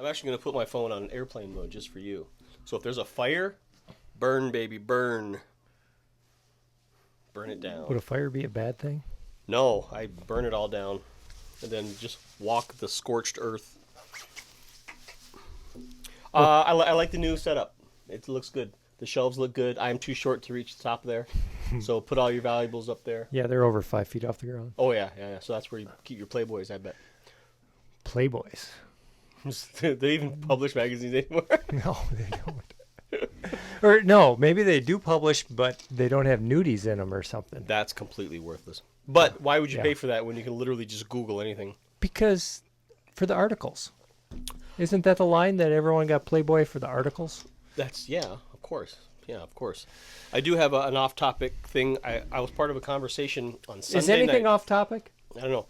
I'm actually going to put my phone on airplane mode just for you. So if there's a fire, burn, baby, burn. Burn it down. Would a fire be a bad thing? No, I burn it all down. And then just walk the scorched earth. I like the new setup. It looks good. The shelves look good. I'm too short to reach the top there. So put all your valuables up there. Yeah, they're over 5 feet off the ground. Oh, yeah. So that's where you keep your Playboys, I bet. Playboys? Do they even publish magazines anymore? No, they don't. Or no, maybe they do publish, but they don't have nudies in them or something. That's completely worthless. But why would you pay for that when you can literally just Google anything? Because for the articles. Isn't that the line that everyone got Playboy for the articles? That's, yeah, of course. Yeah, of course. I do have an off-topic thing. I was part of a conversation on Sunday Is anything night. off topic? I don't know.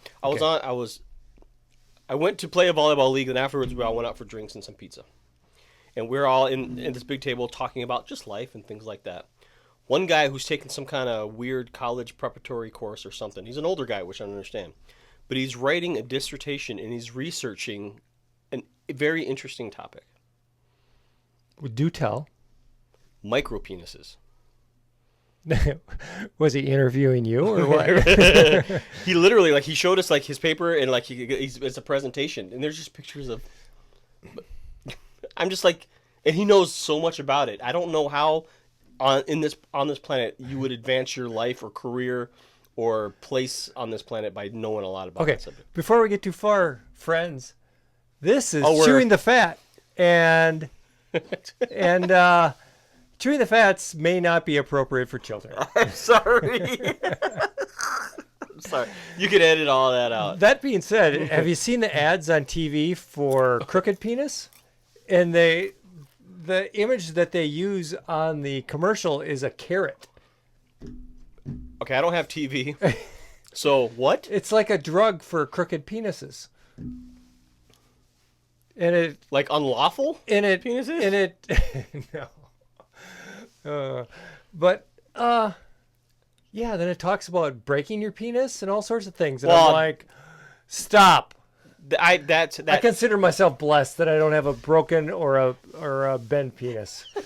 I went to play a volleyball league, and afterwards we all went out for drinks and some pizza. And we're all in this big table talking about just life and things like that. One guy who's taken some kind of weird college preparatory course or something. He's an older guy, which I don't understand. But he's writing a dissertation, and he's researching a very interesting topic. Do tell. Micropenises. Was he interviewing you or what? He literally, he showed us, his paper, and, it's a presentation. And there's just pictures of... I'm just and he knows so much about it. I don't know how on this planet you would advance your life or career or place on this planet by knowing a lot about that subject. Before we get too far, friends, this is Chewing the Fat, and Chewing the Fats may not be appropriate for children. I'm sorry. I'm sorry. You could edit all that out. That being said, have you seen the ads on TV for crooked penis? And the image that they use on the commercial is a carrot. Okay, I don't have TV. So what? It's like a drug for crooked penises. And it unlawful? Penises? And it no. Yeah, then it talks about breaking your penis and all sorts of things. And I'm like, stop. I consider myself blessed that I don't have a broken or a bent penis. Is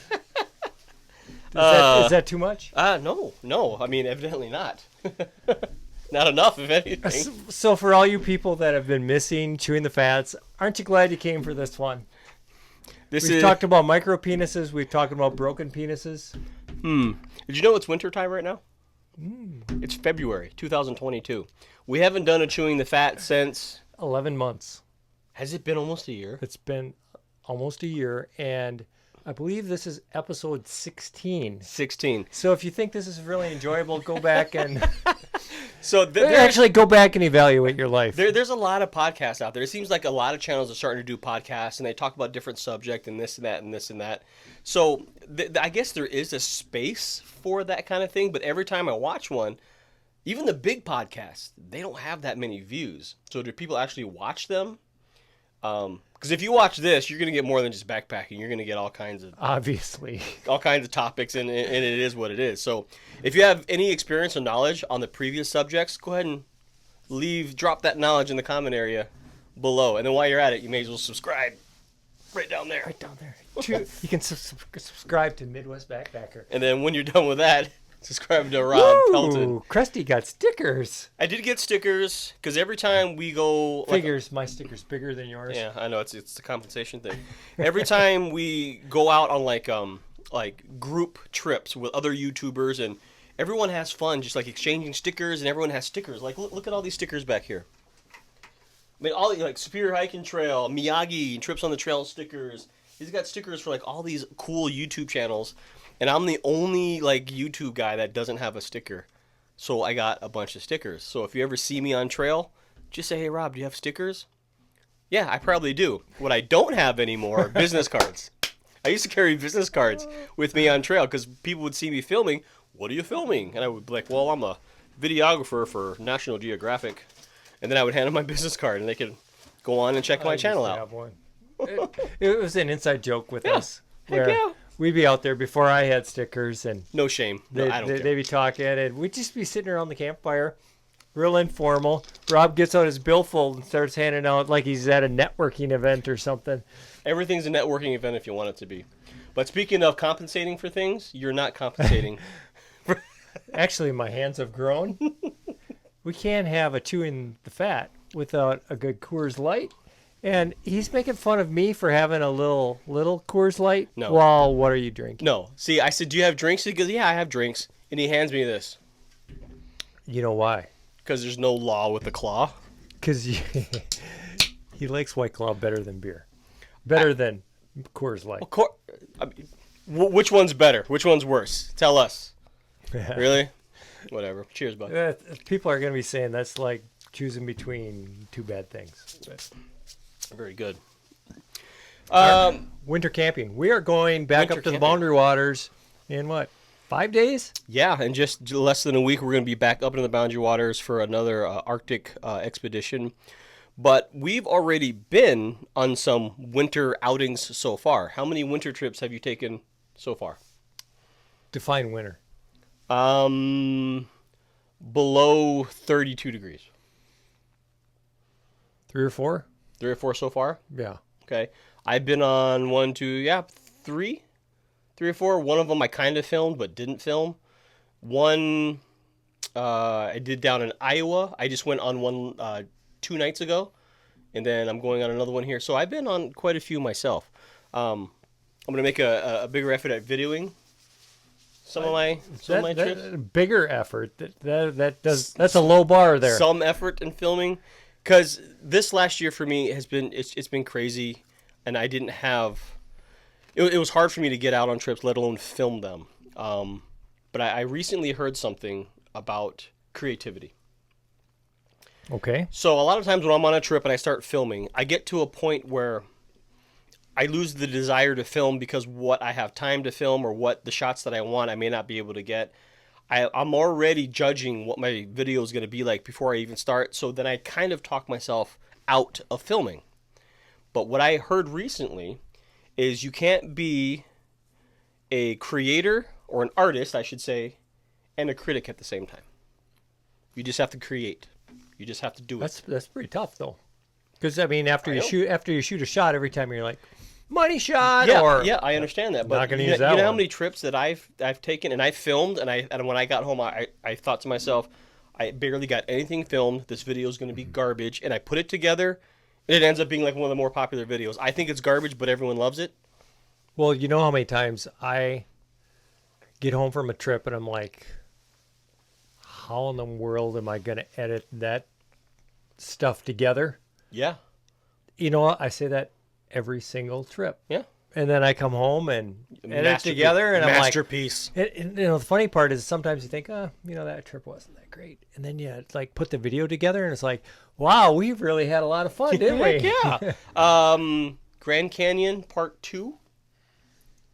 that too much? No. I mean, evidently not. Not enough, if anything. So for all you people that have been missing Chewing the Fats, aren't you glad you came for this one? We've talked about micro penises. We've talked about broken penises. Did you know it's winter time right now? It's February 2022. We haven't done a Chewing the Fat since... 11 months. Has it been almost a year? It's been almost a year, and I believe this is episode 16. 16. So if you think this is really enjoyable, go back and... actually go back and evaluate your life. There's a lot of podcasts out there. It seems like a lot of channels are starting to do podcasts, and they talk about different subject and this and that and this and that. So I guess there is a space for that kind of thing, but every time I watch one, even the big podcasts, they don't have that many views. So do people actually watch them? Because if you watch this, you're going to get more than just backpacking. You're going to get all kinds of... Obviously. All kinds of topics, and it is what it is. So if you have any experience or knowledge on the previous subjects, go ahead and drop that knowledge in the comment area below. And then while you're at it, you may as well subscribe right down there. Right down there. You can subscribe to Midwest Backpacker. And then when you're done with that... Subscribe to Rob Pelton. Krusty got stickers. I did get stickers because every time we go... my sticker's bigger than yours. Yeah, I know. It's the compensation thing. Every time we go out on group trips with other YouTubers, and everyone has fun just exchanging stickers, and everyone has stickers. Look at all these stickers back here. I mean, all Superior Hiking Trail, Miyagi, Trips on the Trail stickers. He's got stickers for all these cool YouTube channels. And I'm the only YouTube guy that doesn't have a sticker. So I got a bunch of stickers. So if you ever see me on trail, just say, "Hey Rob, do you have stickers?" Yeah, I probably do. What I don't have anymore are business cards. I used to carry business cards with me on trail because people would see me filming. "What are you filming?" And I would be like, "Well, I'm a videographer for National Geographic." And then I would hand them my business card and they could go on and check my channel out. Have one. It was an inside joke with us. Heck yeah. We'd be out there before I had stickers, and no shame. No, I don't care. They'd be talking, and we'd just be sitting around the campfire, real informal. Rob gets out his billfold and starts handing out like he's at a networking event or something. Everything's a networking event if you want it to be. But speaking of compensating for things, you're not compensating. Actually, my hands have grown. We can't have a Chewin the Fat without a good Coors Light. And he's making fun of me for having a little Coors Light. No. Well, what are you drinking? No. See, I said, do you have drinks? He goes, yeah, I have drinks. And he hands me this. You know why? Because there's no law with the claw. Because he likes White Claw better than beer. Better than Coors Light. Which one's better? Which one's worse? Tell us. Really? Whatever. Cheers, bud. People are going to be saying that's like choosing between two bad things. But. Very good. Winter camping. We are going back up to the Boundary Waters in what, 5 days? Yeah, in just less than a week, we're going to be back up into the Boundary Waters for another Arctic expedition. But we've already been on some winter outings so far. How many winter trips have you taken so far? Define winter. Below 32 degrees. 3 or 4? 3 or 4 so far? Yeah. Okay. I've been on 1, 2, 3 or 4. One of them I kind of filmed but didn't film. One I did down in Iowa. I just went on one 2 nights ago, and then I'm going on another one here. So I've been on quite a few myself. I'm going to make a bigger effort at videoing some of my trips. Bigger effort. That's a low bar there. Some effort in filming. Because this last year for me has been, it's been crazy, and I didn't have, it was hard for me to get out on trips, let alone film them. But I recently heard something about creativity. Okay. So a lot of times when I'm on a trip and I start filming, I get to a point where I lose the desire to film because what I have time to film or what the shots that I want I may not be able to get. I'm already judging what my video is going to be like before I even start, so then I kind of talk myself out of filming. But what I heard recently is you can't be a creator, or an artist, I should say, and a critic at the same time. You just have to create. You just have to do it. That's pretty tough, though. Because, I mean, after you shoot a shot, every time you're like, money shot, yeah, I understand that. But not going to use that. You know how many trips that I've taken and I filmed, and when I got home, I thought to myself, I barely got anything filmed. This video is going to be garbage, and I put it together, and it ends up being like one of the more popular videos. I think it's garbage, but everyone loves it. Well, you know how many times I get home from a trip and I'm like, how in the world am I going to edit that stuff together? Yeah. You know what? I say that every single trip. Yeah. And then I come home and edit it together, and I'm like, masterpiece. And, you know, the funny part is sometimes you think, that trip wasn't that great, and then you like put the video together, and it's like, wow, we've really had a lot of fun, didn't we? Yeah. Grand Canyon Part 2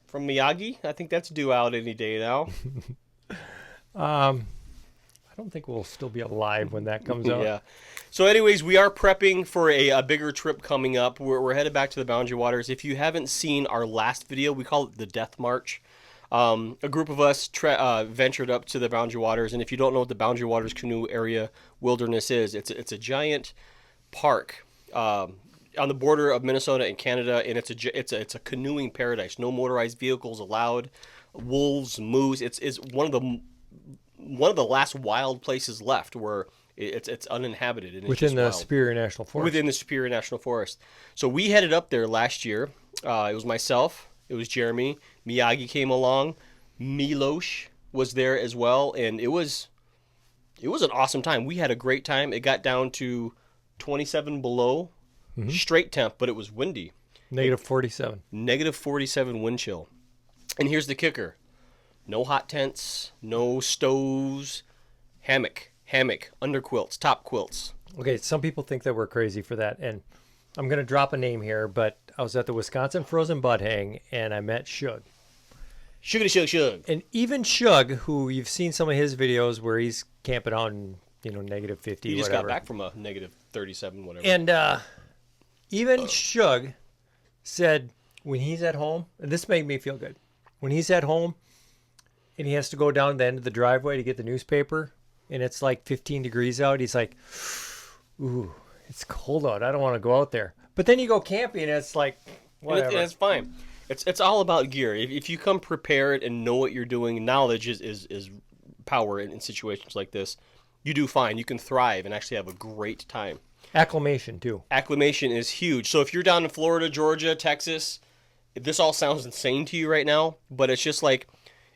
from Miyagi. I think that's due out any day now. I don't think we'll still be alive when that comes out. Yeah. So anyways, we are prepping for a bigger trip coming up. We're headed back to the Boundary Waters. If you haven't seen our last video, we call it the Death March. A group of us ventured up to the Boundary Waters, and if you don't know what the Boundary Waters Canoe Area Wilderness is, it's a giant park on the border of Minnesota and Canada, and it's a canoeing paradise. No motorized vehicles allowed. Wolves, moose. It's one of the last wild places left where it's uninhabited. And within the Superior National Forest. Within the Superior National Forest. So we headed up there last year. It was myself. It was Jeremy. Miyagi came along. Milosh was there as well. And it was an awesome time. We had a great time. It got down to 27 below. Mm-hmm. Straight temp, but it was windy. Negative 47. Negative 47 wind chill. And here's the kicker. No hot tents, no stoves, hammock, underquilts, top quilts. Okay, some people think that we're crazy for that, and I'm going to drop a name here, but I was at the Wisconsin Frozen Butt Hang, and I met Shug. Shug. And even Shug, who you've seen some of his videos where he's camping out in, negative 50, He just whatever. got back from a negative 37, whatever. And even Shug said when he's at home, and this made me feel good, when he's at home, and he has to go down the end of the driveway to get the newspaper, and it's like 15 degrees out, he's like, ooh, it's cold out. I don't want to go out there. But then you go camping, and it's like, whatever. And it's fine. It's all about gear. If you come prepared and know what you're doing, knowledge is power in situations like this. You do fine. You can thrive and actually have a great time. Acclimation, too. Acclimation is huge. So if you're down in Florida, Georgia, Texas, this all sounds insane to you right now, but it's just like,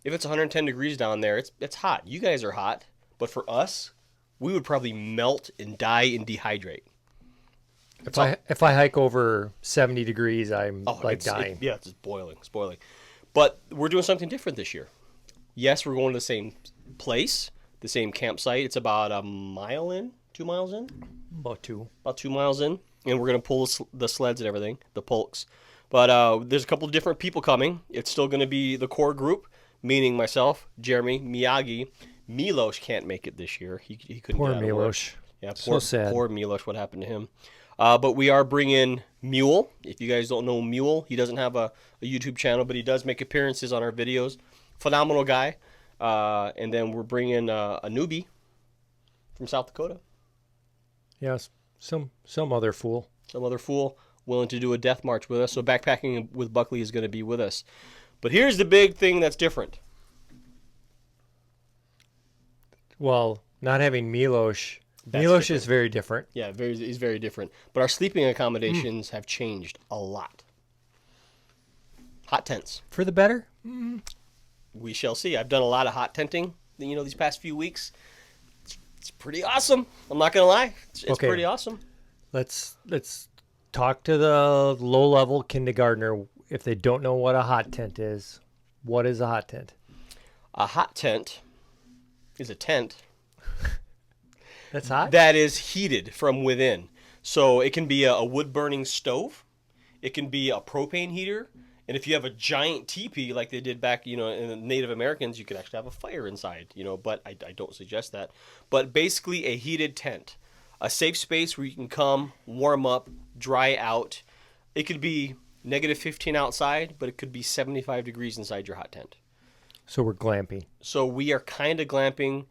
if it's 110 degrees down there, it's hot. You guys are hot, but for us, we would probably melt and die and dehydrate. If I hike over 70 degrees, I'm dying. It's just boiling. It's boiling. But we're doing something different this year. Yes, we're going to the same place, the same campsite. It's about 2 miles in. About 2 miles in, and we're going to pull the sleds and everything, the pulks. But there's a couple of different people coming. It's still going to be the core group, meaning myself, Jeremy, Miyagi. Milos can't make it this year. He couldn't Poor get out of work. Milos. Yeah, so sad. Poor Milos, what happened to him. But we are bringing Mule. If you guys don't know Mule, he doesn't have a YouTube channel, but he does make appearances on our videos. Phenomenal guy. And then we're bringing a newbie from South Dakota. Yes, some other fool. Some other fool willing to do a death march with us. So Backpacking with Buckley is going to be with us. But here's the big thing that's different. Well, not having Milos. Milos is very different. Yeah, he's very different. But our sleeping accommodations have changed a lot. Hot tents. For the better? We shall see. I've done a lot of hot tenting, these past few weeks. It's pretty awesome. I'm not going to lie. It's pretty awesome. Let's talk to the low-level kindergartner. If they don't know what a hot tent is, what is a hot tent? A hot tent is a tent that's hot? That is heated from within. So it can be a wood-burning stove. It can be a propane heater. And if you have a giant teepee like they did back, in the Native Americans, you could actually have a fire inside, but I don't suggest that. But basically a heated tent, a safe space where you can come, warm up, dry out. It could be -15 outside, but it could be 75 degrees inside your hot tent. So we're glamping. So we are kind of glamping,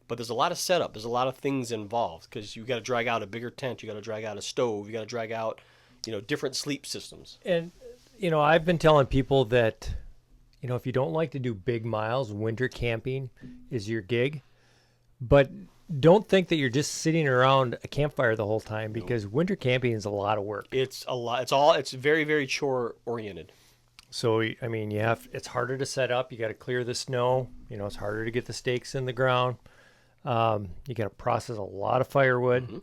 but there's a lot of setup. There's a lot of things involved because you got to drag out a bigger tent. You got to drag out a stove. You got to drag out, different sleep systems. And I've been telling people that, if you don't like to do big miles, winter camping is your gig. But don't think that you're just sitting around a campfire the whole time, because winter camping is a lot of work. It's a lot. It's very, very chore oriented. So, it's harder to set up. You got to clear the snow. It's harder to get the stakes in the ground. You got to process a lot of firewood. Mm-hmm.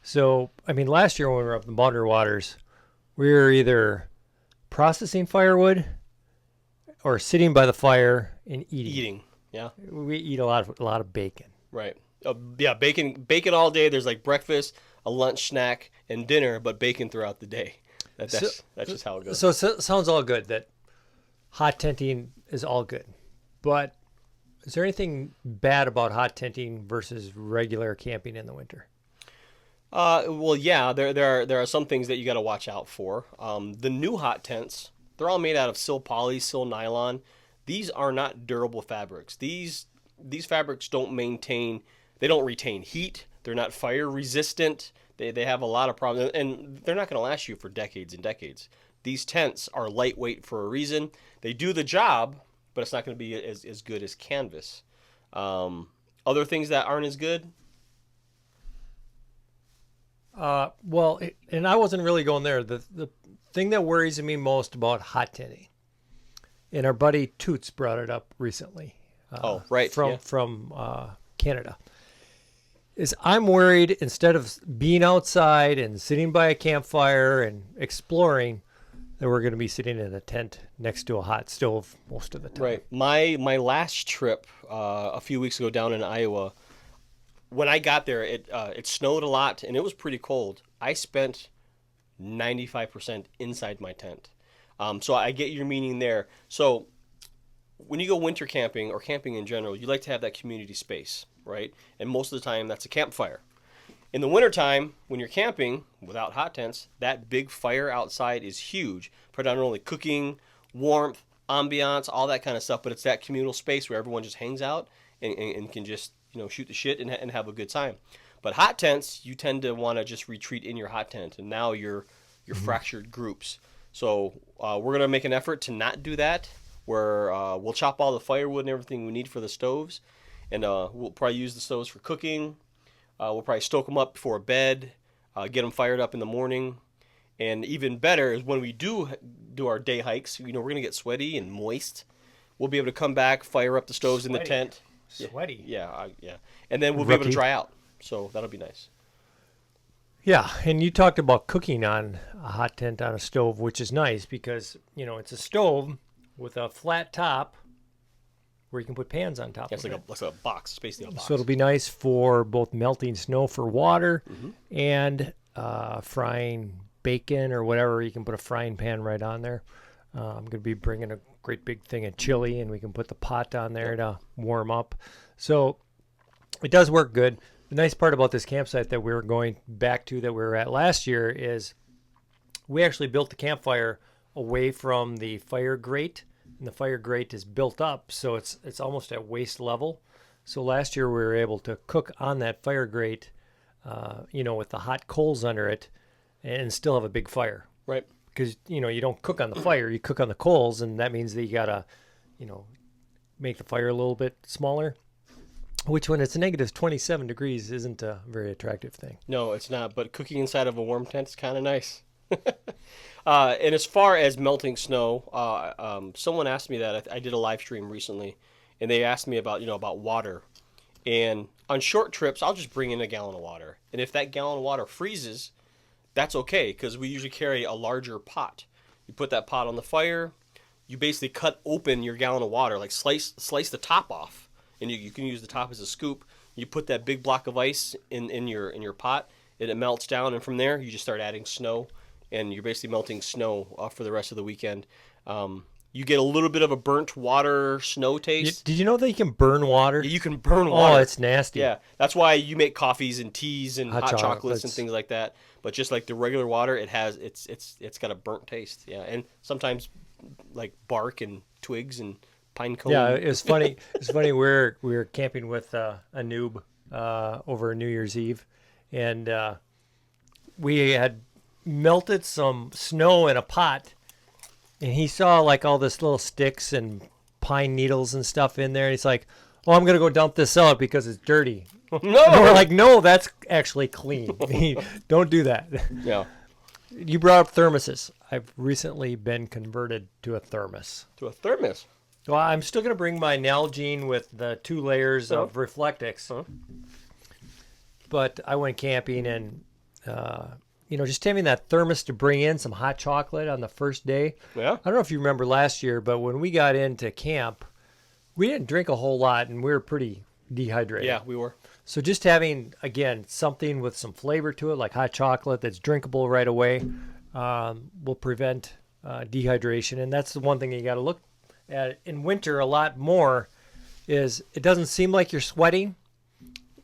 So, last year when we were up in the Boundary Waters, we were either processing firewood or sitting by the fire and eating. Yeah. We eat a lot of bacon. Right. Bacon all day. There's like breakfast, a lunch, snack, and dinner, but bacon throughout the day. That's just how it goes. So it sounds all good that hot tenting is all good. But is there anything bad about hot tenting versus regular camping in the winter? Well, yeah, there are some things that you got to watch out for. The new hot tents, they're all made out of sil poly, sil nylon. These are not durable fabrics. These fabrics don't retain heat. They're not fire resistant. They have a lot of problems, and they're not going to last you for decades and decades. These tents are lightweight for a reason. They do the job, but it's not going to be as good as canvas. Other things that aren't as good. And I wasn't really going there. The thing that worries me most about hot tenting, and our buddy Toots brought it up recently. From Canada, is I'm worried, instead of being outside and sitting by a campfire and exploring, that we're going to be sitting in a tent next to a hot stove most of the time. Right. My last trip a few weeks ago down in Iowa, when I got there, it snowed a lot and it was pretty cold. I spent 95% inside my tent. So I get your meaning there. So when you go winter camping or camping in general, you like to have that community space, right? And most of the time, that's a campfire. In the wintertime, when you're camping without hot tents, that big fire outside is huge for not only cooking, warmth, ambiance, all that kind of stuff, but it's that communal space where everyone just hangs out and can just shoot the shit and have a good time. But hot tents, you tend to want to just retreat in your hot tent, and now you're fractured groups. So we're gonna make an effort to not do that. Where we'll chop all the firewood and everything we need for the stoves, and we'll probably use the stoves for cooking. We'll probably stoke them up before bed, get them fired up in the morning. And even better is when we do our day hikes, we're going to get sweaty and moist. We'll be able to come back, fire up the stoves in the tent. Sweaty. Yeah. And then we'll be able to dry out. So that'll be nice. Yeah, and you talked about cooking on a hot tent on a stove, which is nice because, it's a stove with a flat top where you can put pans on top of it. It's like a box. It's basically a box. So it'll be nice for both melting snow for water and frying bacon or whatever. You can put a frying pan right on there. I'm going to be bringing a great big thing of chili, and we can put the pot on there to warm up. So it does work good. The nice part about this campsite that we're going back to that we were at last year is we actually built the campfire away from the fire grate, and the fire grate is built up, so it's almost at waist level. So last year we were able to cook on that fire grate, with the hot coals under it, and still have a big fire. Right. Because, you don't cook on the fire, you cook on the coals, and that means that you got to, make the fire a little bit smaller, which when it's negative 27 degrees isn't a very attractive thing. No, it's not, but cooking inside of a warm tent is kind of nice. And as far as melting snow, someone asked me that. I did a live stream recently, and they asked me about water. And on short trips, I'll just bring in a gallon of water. And if that gallon of water freezes, that's okay, because we usually carry a larger pot. You put that pot on the fire, you basically cut open your gallon of water, like slice the top off, and you can use the top as a scoop. You put that big block of ice in your pot, and it melts down, and from there, you just start adding snow. And you're basically melting snow for the rest of the weekend. You get a little bit of a burnt water snow taste. Did you know that you can burn water? You can burn water. Oh, it's nasty. Yeah, that's why you make coffees and teas and hot chocolates and things like that. But just like the regular water, it's got a burnt taste. Yeah, and sometimes like bark and twigs and pine cone. Yeah, it's funny. It's funny. We were camping with a noob over New Year's Eve, and we had melted some snow in a pot, and he saw like all this little sticks and pine needles and stuff in there, and he's like, "Oh, I'm gonna go dump this out because it's dirty." No, and we're like, "No, that's actually clean. Don't do that." Yeah. You brought up thermoses. I've recently been converted to a thermos. To a thermos. Well, I'm still gonna bring my Nalgene with the 2 layers of Reflectix, but I went camping and. Just having that thermos to bring in some hot chocolate on the first day. Yeah. I don't know if you remember last year, but when we got into camp, we didn't drink a whole lot, and we were pretty dehydrated. Yeah, we were. So just having, again, something with some flavor to it, like hot chocolate that's drinkable right away, will prevent dehydration. And that's the one thing you got to look at in winter a lot more is it doesn't seem like you're sweating.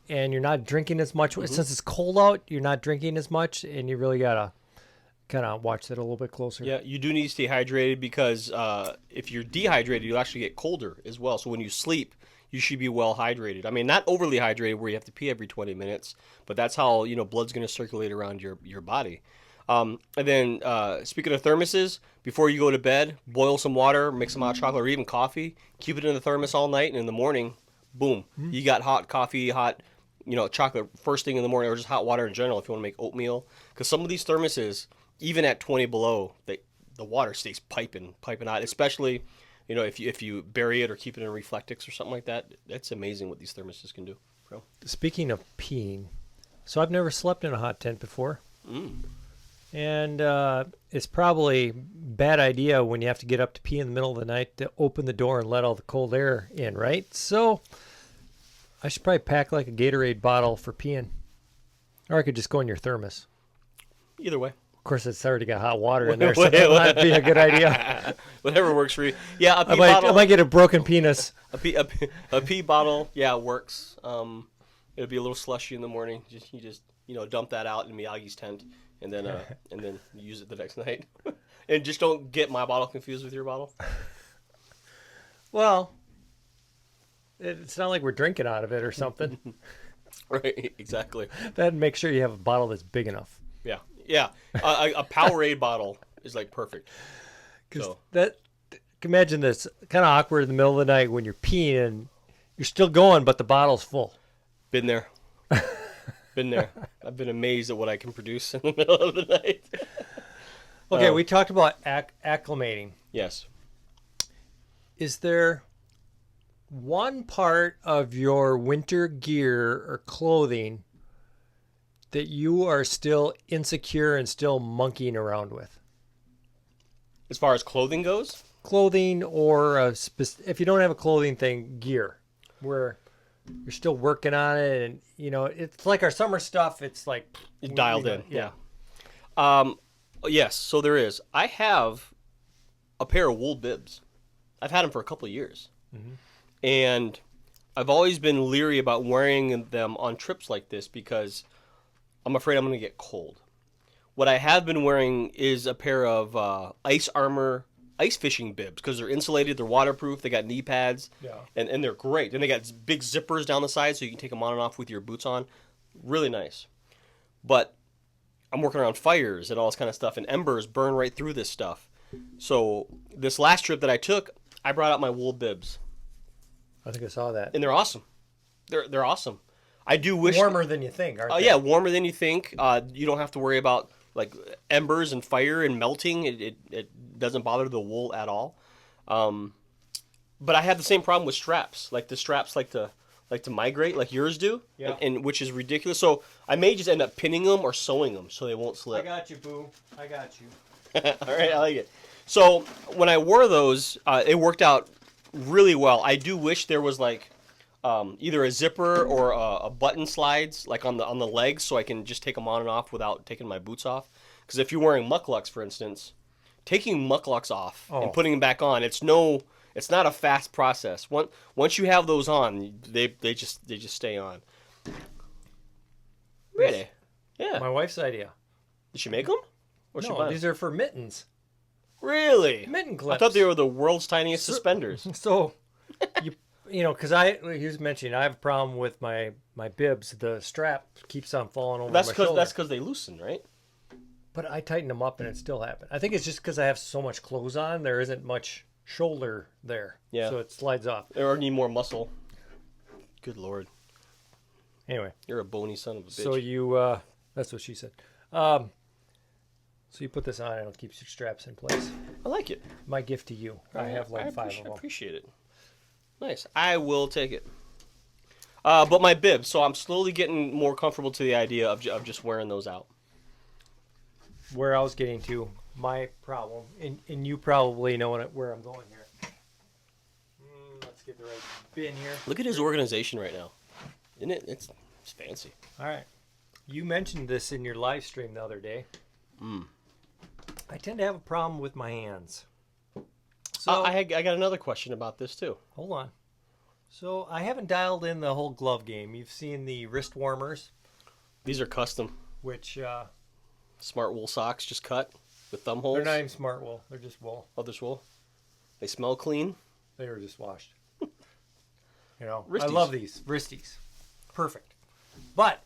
And you're not drinking as much. Since it's cold out, you're not drinking as much, and you really got to kind of watch that a little bit closer. Yeah, you do need to stay hydrated because if you're dehydrated, you'll actually get colder as well. So when you sleep, you should be well hydrated. I mean, not overly hydrated where you have to pee every 20 minutes, but that's how, blood's going to circulate around your body. And then speaking of thermoses, before you go to bed, boil some water, mix some hot chocolate or even coffee, keep it in the thermos all night, and in the morning, boom, you got hot coffee, hot chocolate first thing in the morning, or just hot water in general if you want to make oatmeal. Because some of these thermoses, even at 20 below, the water stays piping hot. Especially, if you bury it or keep it in Reflectix or something like that. That's amazing what these thermoses can do. Bro. Speaking of peeing, so I've never slept in a hot tent before. And it's probably a bad idea when you have to get up to pee in the middle of the night to open the door and let all the cold air in, right? So I should probably pack like a Gatorade bottle for peeing. Or I could just go in your thermos. Either way. Of course, it's already got hot water in there, so that might be a good idea. Whatever works for you. Yeah, a pee bottle. I might get a broken penis. A pee bottle, yeah, works. It'll be a little slushy in the morning. You just dump that out in Miyagi's tent, and then use it the next night. And just don't get my bottle confused with your bottle. Well, it's not like we're drinking out of it or something. Right, exactly. Then make sure you have a bottle that's big enough. Yeah, yeah. A Powerade bottle is like perfect. So imagine this kind of awkward in the middle of the night when you're peeing and you're still going, but the bottle's full. Been there. Been there. I've been amazed at what I can produce in the middle of the night. Okay, we talked about acclimating. Yes. Is there one part of your winter gear or clothing that you are still insecure and still monkeying around with? As far as clothing goes? Clothing or if you don't have a clothing thing, gear, where you're still working on it, and it's like our summer stuff. It's like dialed in. Yeah. Yes. So there is. I have a pair of wool bibs. I've had them for a couple of years, and I've always been leery about wearing them on trips like this because I'm afraid I'm going to get cold. What I have been wearing is a pair of ice armor ice fishing bibs because they're insulated, they're waterproof, they got knee pads, and they're great. And they got big zippers down the side so you can take them on and off with your boots on. Really nice. But I'm working around fires and all this kind of stuff, and embers burn right through this stuff. So this last trip that I took, I brought out my wool bibs. I think I saw that. And they're awesome. They're awesome. I do wish... Warmer than you think, aren't they? Yeah, warmer than you think. You don't have to worry about like embers and fire and melting. It doesn't bother the wool at all. But I have the same problem with straps. Like the straps like to migrate like yours do, and which is ridiculous. So I may just end up pinning them or sewing them so they won't slip. I got you, boo. I got you. All right, I like it. So when I wore those, it worked out really well. I do wish there was like either a zipper or a button slides like on the legs, so I can just take them on and off without taking my boots off. Because if you're wearing mucklucks, for instance, taking mucklucks off and putting them back on, it's not a fast process. Once you have those on, they just stay on. Really? Yeah. My wife's idea. Did she make them? No, these are for mittens. Really? Mitten clips. I thought they were the world's tiniest suspenders. So, because he was mentioning, I have a problem with my bibs. The strap keeps on falling over my shoulder. That's because they loosen, right? But I tighten them up and it still happens. I think it's just because I have so much clothes on, there isn't much shoulder there. Yeah. So it slides off. Or need more muscle. Good Lord. Anyway. You're a bony son of a bitch. So that's what she said. So you put this on and it'll keep your straps in place. I like it. My gift to you. I have like 5 of them. I appreciate it. Nice. I will take it. But my bibs, so I'm slowly getting more comfortable to the idea of just wearing those out. Where I was getting to, my problem, and you probably know where I'm going here. Let's get the right bin here. Look at his organization right now. Isn't it? It's fancy. All right. You mentioned this in your live stream the other day. I tend to have a problem with my hands. So I got another question about this too. Hold on. So I haven't dialed in the whole glove game. You've seen the wrist warmers. These are custom. Which smart wool socks just cut with thumb holes. They're not even smart wool. They're just wool. Oh, they're wool. They smell clean. They were just washed. Wristies. I love these wristies. Perfect. But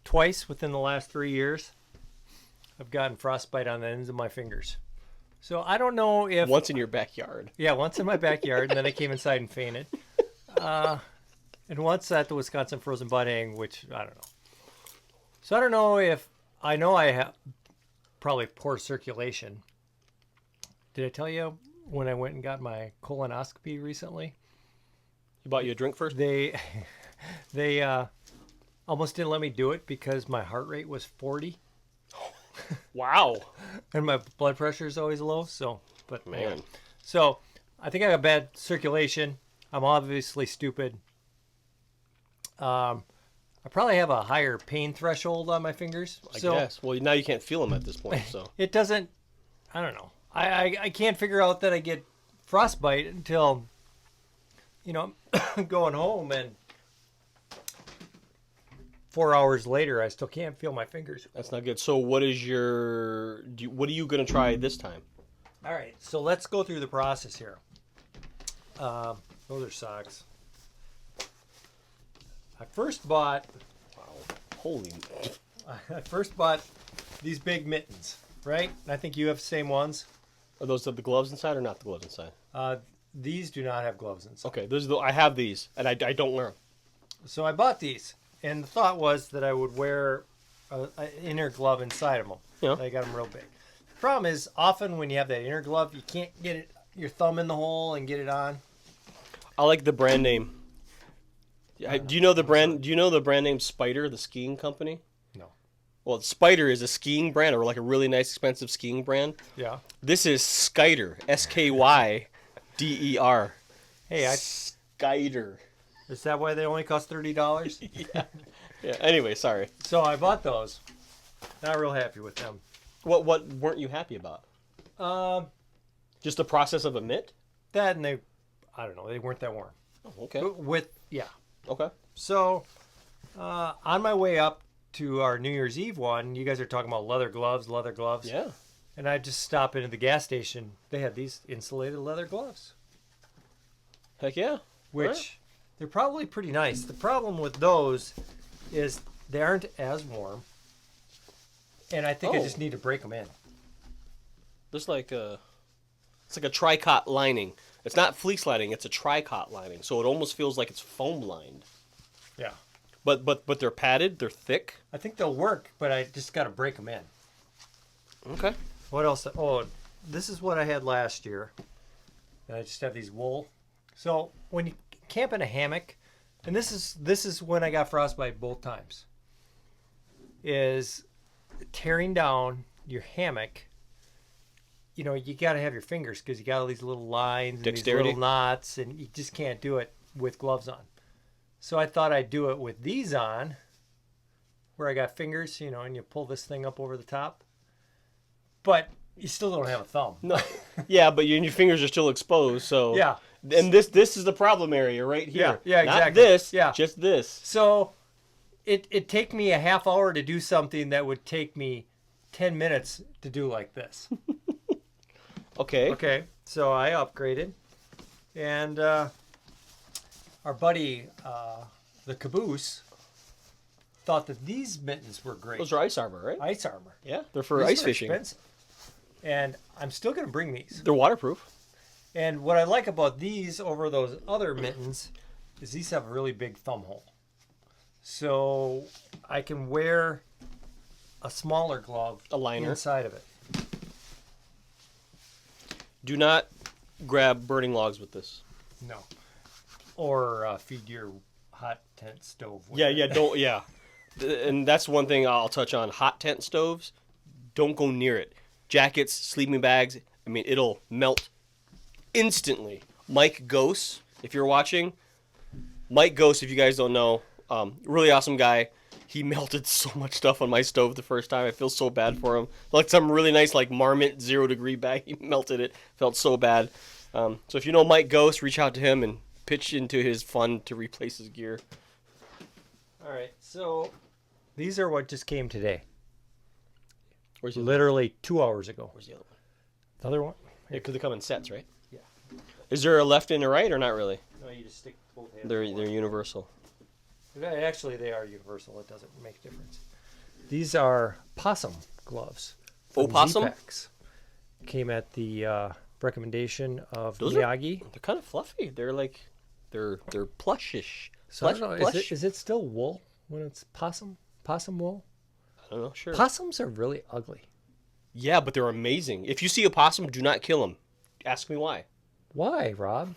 twice within the last 3 years, I've gotten frostbite on the ends of my fingers. So I don't know if... Once in your backyard. Yeah, once in my backyard, and then I came inside and fainted. And once at the Wisconsin Frozen Budding, which I don't know. So I don't know if... I know I have probably poor circulation. Did I tell you when I went and got my colonoscopy recently? You bought you a drink first? They almost didn't let me do it because my heart rate was 40. Wow. And my blood pressure is always low. But man. So I think I got bad circulation. I'm obviously stupid. I probably have a higher pain threshold on my fingers. I guess. Well, now you can't feel them at this point. So it doesn't. I don't know. I can't figure out that I get frostbite until I'm going home and 4 hours later I still can't feel my fingers. That's not good. So what is what are you going to try this time? All right. So let's go through the process here. Those are socks. I first bought... Wow. Holy... I first bought these big mittens, right? And I think you have the same ones. Are those the gloves inside or not the gloves inside? These do not have gloves inside. Okay, I have these, and I don't wear them. So I bought these, and the thought was that I would wear an inner glove inside of them. Yeah. I got them real big. The problem is, often when you have that inner glove, you can't get your thumb in the hole and get it on. I like the brand name. Do you know the brand? Do you know the brand name Spider, the skiing company? No. Well, Spider is a skiing brand, or like a really nice, expensive skiing brand. Yeah. This is Skyder, Skyder. Hey, Skyder. Is that why they only cost $30? Yeah. Yeah. Anyway, sorry. So I bought those. Not real happy with them. What weren't you happy about? Just the process of a mitt? That and they weren't that warm. Oh, okay. Yeah. Okay. So, on my way up to our New Year's Eve one, you guys are talking about leather gloves. Yeah. And I just stopped into the gas station. They had these insulated leather gloves. Heck yeah. Which, they're probably pretty nice. The problem with those is they aren't as warm. And I think I just need to break them in. There's like it's like a tricot lining. It's not fleece lining, it's a tricot lining. So it almost feels like it's foam lined. Yeah. But they're padded, they're thick. I think they'll work, but I just got to break them in. Okay. What else? Oh, this is what I had last year. And I just have these wool. So when you camp in a hammock, and this is when I got frostbite both times, is tearing down your hammock. You know, you got to have your fingers because you got all these little lines and these little knots, and you just can't do it with gloves on. So I thought I'd do it with these on, where I got fingers, you know, and you pull this thing up over the top. But you still don't have a thumb. No. Yeah, but your fingers are still exposed, so... Yeah. And this is the problem area right here. Yeah, exactly. Not this, yeah. Just this. So it'd take me a half hour to do something that would take me 10 minutes to do like this. Okay. Okay, so I upgraded. And our buddy, the Caboose, thought that these mittens were great. Those are ice armor, right? Ice armor. Yeah, they're for ice fishing. Expensive. And I'm still going to bring these. They're waterproof. And what I like about these over those other mittens is these have a really big thumb hole. So I can wear a smaller glove, a liner, inside of it. Do not grab burning logs with this. No. Or feed your hot tent stove with it. Don't, yeah. And that's one thing I'll touch on. Hot tent stoves, don't go near it. Jackets, sleeping bags, I mean, it'll melt instantly. Mike Gose, if you're watching, Mike Gose, if you guys don't know, really awesome guy. He melted so much stuff on my stove the first time. I feel so bad for him. Like some really nice, like Marmot 0 degree bag, he melted it. Felt so bad. So if you know Mike Gose, reach out to him and pitch into his fund to replace his gear. All right, so these are what just came today. Where's the literally 2 hours ago. Where's the other one? The other one? Yeah, because they come in sets, right? Yeah. Is there a left and a right, or not really? No, you just stick both hands. They're universal. Actually, they are universal. It doesn't make a difference. These are Possum Gloves. Possum? Zpacks. Came at the recommendation of Those Miyagi. They're kind of fluffy. They're like, they're plushish. So I don't know. Is it still wool when it's possum? Possum wool? I don't know. Sure. Possums are really ugly. Yeah, but they're amazing. If you see a possum, do not kill them. Ask me why. Why, Rob?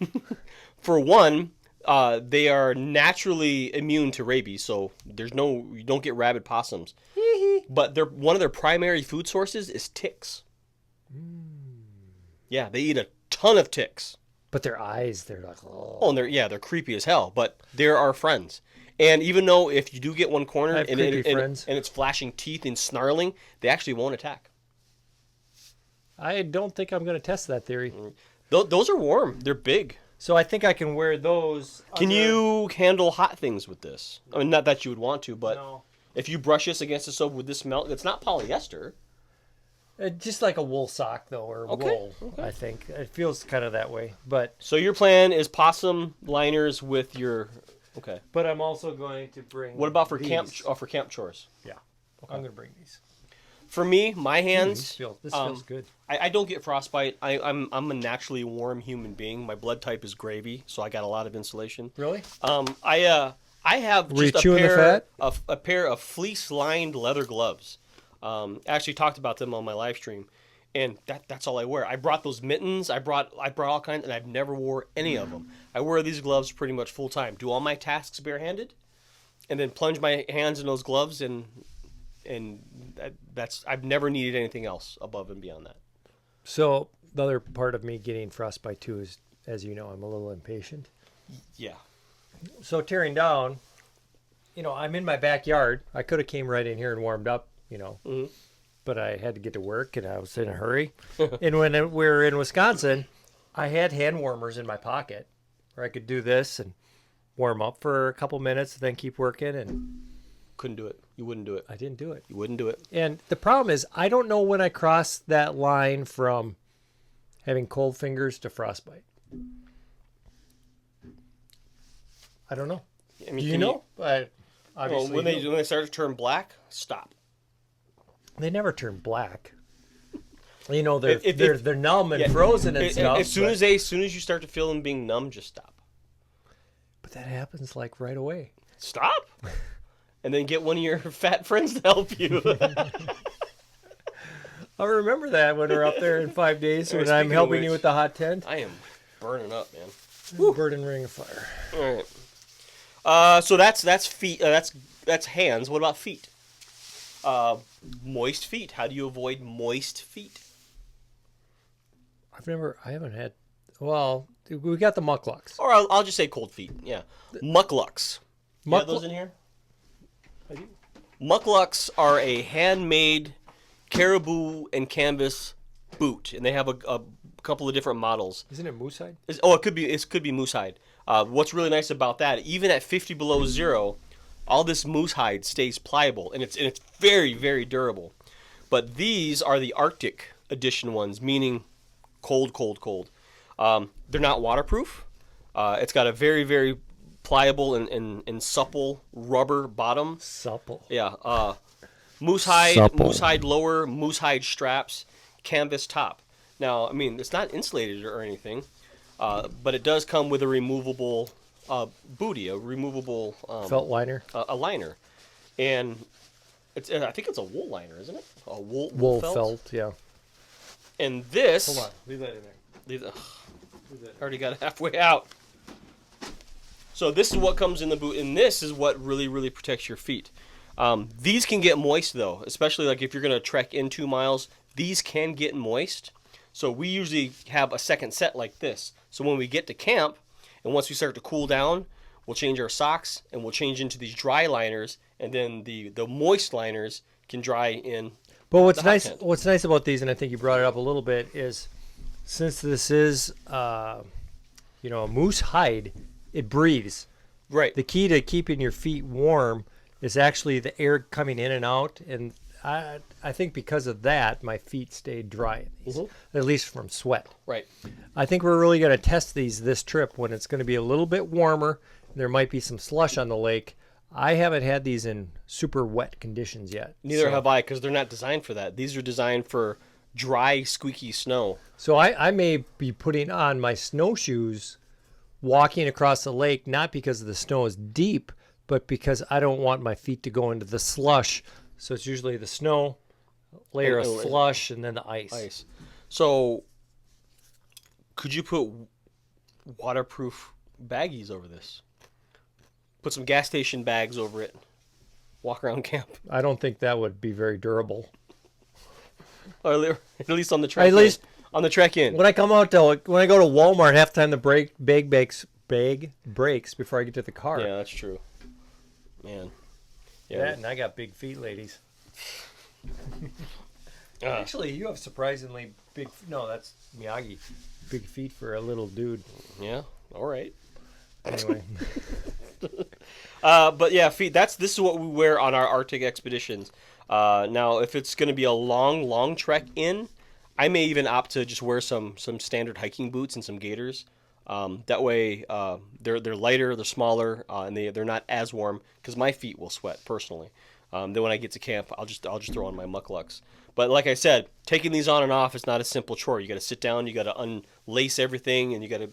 For one, they are naturally immune to rabies, so you don't get rabid possums. But one of their primary food sources is ticks. Yeah, they eat a ton of ticks. But their eyes, they're like, oh, and they're creepy as hell. But they're our friends. And even though if you do get one corner and it's flashing teeth and snarling, they actually won't attack. I don't think I'm going to test that theory. Those are warm. They're big. So I think I can wear those. Can you handle hot things with this? I mean, not that you would want to, but if you brush this against the stove, would this melt? It's not polyester. Just like a wool sock, though, or wool, I think. It feels kind of that way. But so your plan is possum liners with your... Okay. But I'm also going to bring... What about for these. camp chores? Yeah. Okay. I'm going to bring these. For me, my hands... This feels good. I don't get frostbite. I'm a naturally warm human being. My blood type is gravy, so I got a lot of insulation. Really? I have Were just you chewing the fat? a pair of fleece-lined leather gloves. I actually talked about them on my live stream, and that's all I wear. I brought those mittens. I brought all kinds, and I've never wore any of them. I wear these gloves pretty much full time. Do all my tasks barehanded, and then plunge my hands in those gloves, and that's I've never needed anything else above and beyond that. So the other part of me getting frostbite too is, as you know, I'm a little impatient. Yeah. So tearing down, I'm in my backyard. I could have came right in here and warmed up. But I had to get to work and I was in a hurry. And when we were in Wisconsin, I had hand warmers in my pocket where I could do this and warm up for a couple minutes, then keep working. And couldn't do it. You wouldn't do it. I didn't do it. You wouldn't do it. And the problem is, I don't know when I cross that line from having cold fingers to frostbite. I don't know. I mean, do you know? Obviously, when they start to turn black, stop. They never turn black. They're numb and frozen and stuff. As soon as you start to feel them being numb, just stop. But that happens like right away. Stop, and then get one of your fat friends to help you. I remember that when we're up there in 5 days when I'm helping you with the hot tent. I am burning up, man. Burning ring of fire. All right. So that's feet. That's hands. What about feet? Moist feet. How do you avoid moist feet? I haven't had. Well, we got the mucklucks. Or I'll just say cold feet. Yeah, mucklucks. You have those in here? I do. Mucklucks are a handmade caribou and canvas boot, and they have a couple of different models. Isn't it moose hide? It could be moose hide. What's really nice about that, even at 50 below zero, all this moose hide stays pliable, and it's very, very durable. But these are the Arctic edition ones, meaning cold, cold, cold. They're not waterproof. It's got a very, very pliable and supple rubber bottom. Supple. Yeah. Moose hide, supple. Moose hide lower, moose hide straps, canvas top. Now, I mean, it's not insulated or anything, but it does come with a removable booty, a removable felt liner, a liner, and I think it's a wool liner, isn't it? A wool felt, yeah. And this, hold on, leave that in there. Leave that. Already got it halfway out. So this is what comes in the boot, and this is what really, really protects your feet. These can get moist though, especially like if you're gonna trek in 2 miles. These can get moist. So we usually have a second set like this. So when we get to camp, and once we start to cool down, we'll change our socks and we'll change into these dry liners, and then the moist liners can dry in. But what's nice about these, and I think you brought it up a little bit, is since this is a moose hide, it breathes. Right. The key to keeping your feet warm is actually the air coming in and out, and I think because of that, my feet stayed dry in these, at least from sweat. Right. I think we're really going to test these this trip when it's going to be a little bit warmer. There might be some slush on the lake. I haven't had these in super wet conditions yet. Neither have I, because they're not designed for that. These are designed for dry, squeaky snow. So I may be putting on my snowshoes walking across the lake, not because the snow is deep, but because I don't want my feet to go into the slush. So it's usually the snow, layer of slush, and then the ice. So could you put waterproof baggies over this? Put some gas station bags over it. Walk around camp. I don't think that would be very durable. Or at least on the trek. On the trek in. When I go to Walmart, half the time the bag breaks before I get to the car. Yeah, that's true. Man. Yeah, and I got big feet, ladies. Actually, you have surprisingly big. No, that's Miyagi. Big feet for a little dude. Yeah. All right. Anyway. But yeah, feet. This is what we wear on our Arctic expeditions. Now, if it's going to be a long trek in, I may even opt to just wear some standard hiking boots and some gaiters. That way, they're lighter, they're smaller, and they're not as warm because my feet will sweat personally. Then when I get to camp, I'll just throw on my mucklucks. But like I said, taking these on and off is not a simple chore. You got to sit down, you got to unlace everything, and you got to,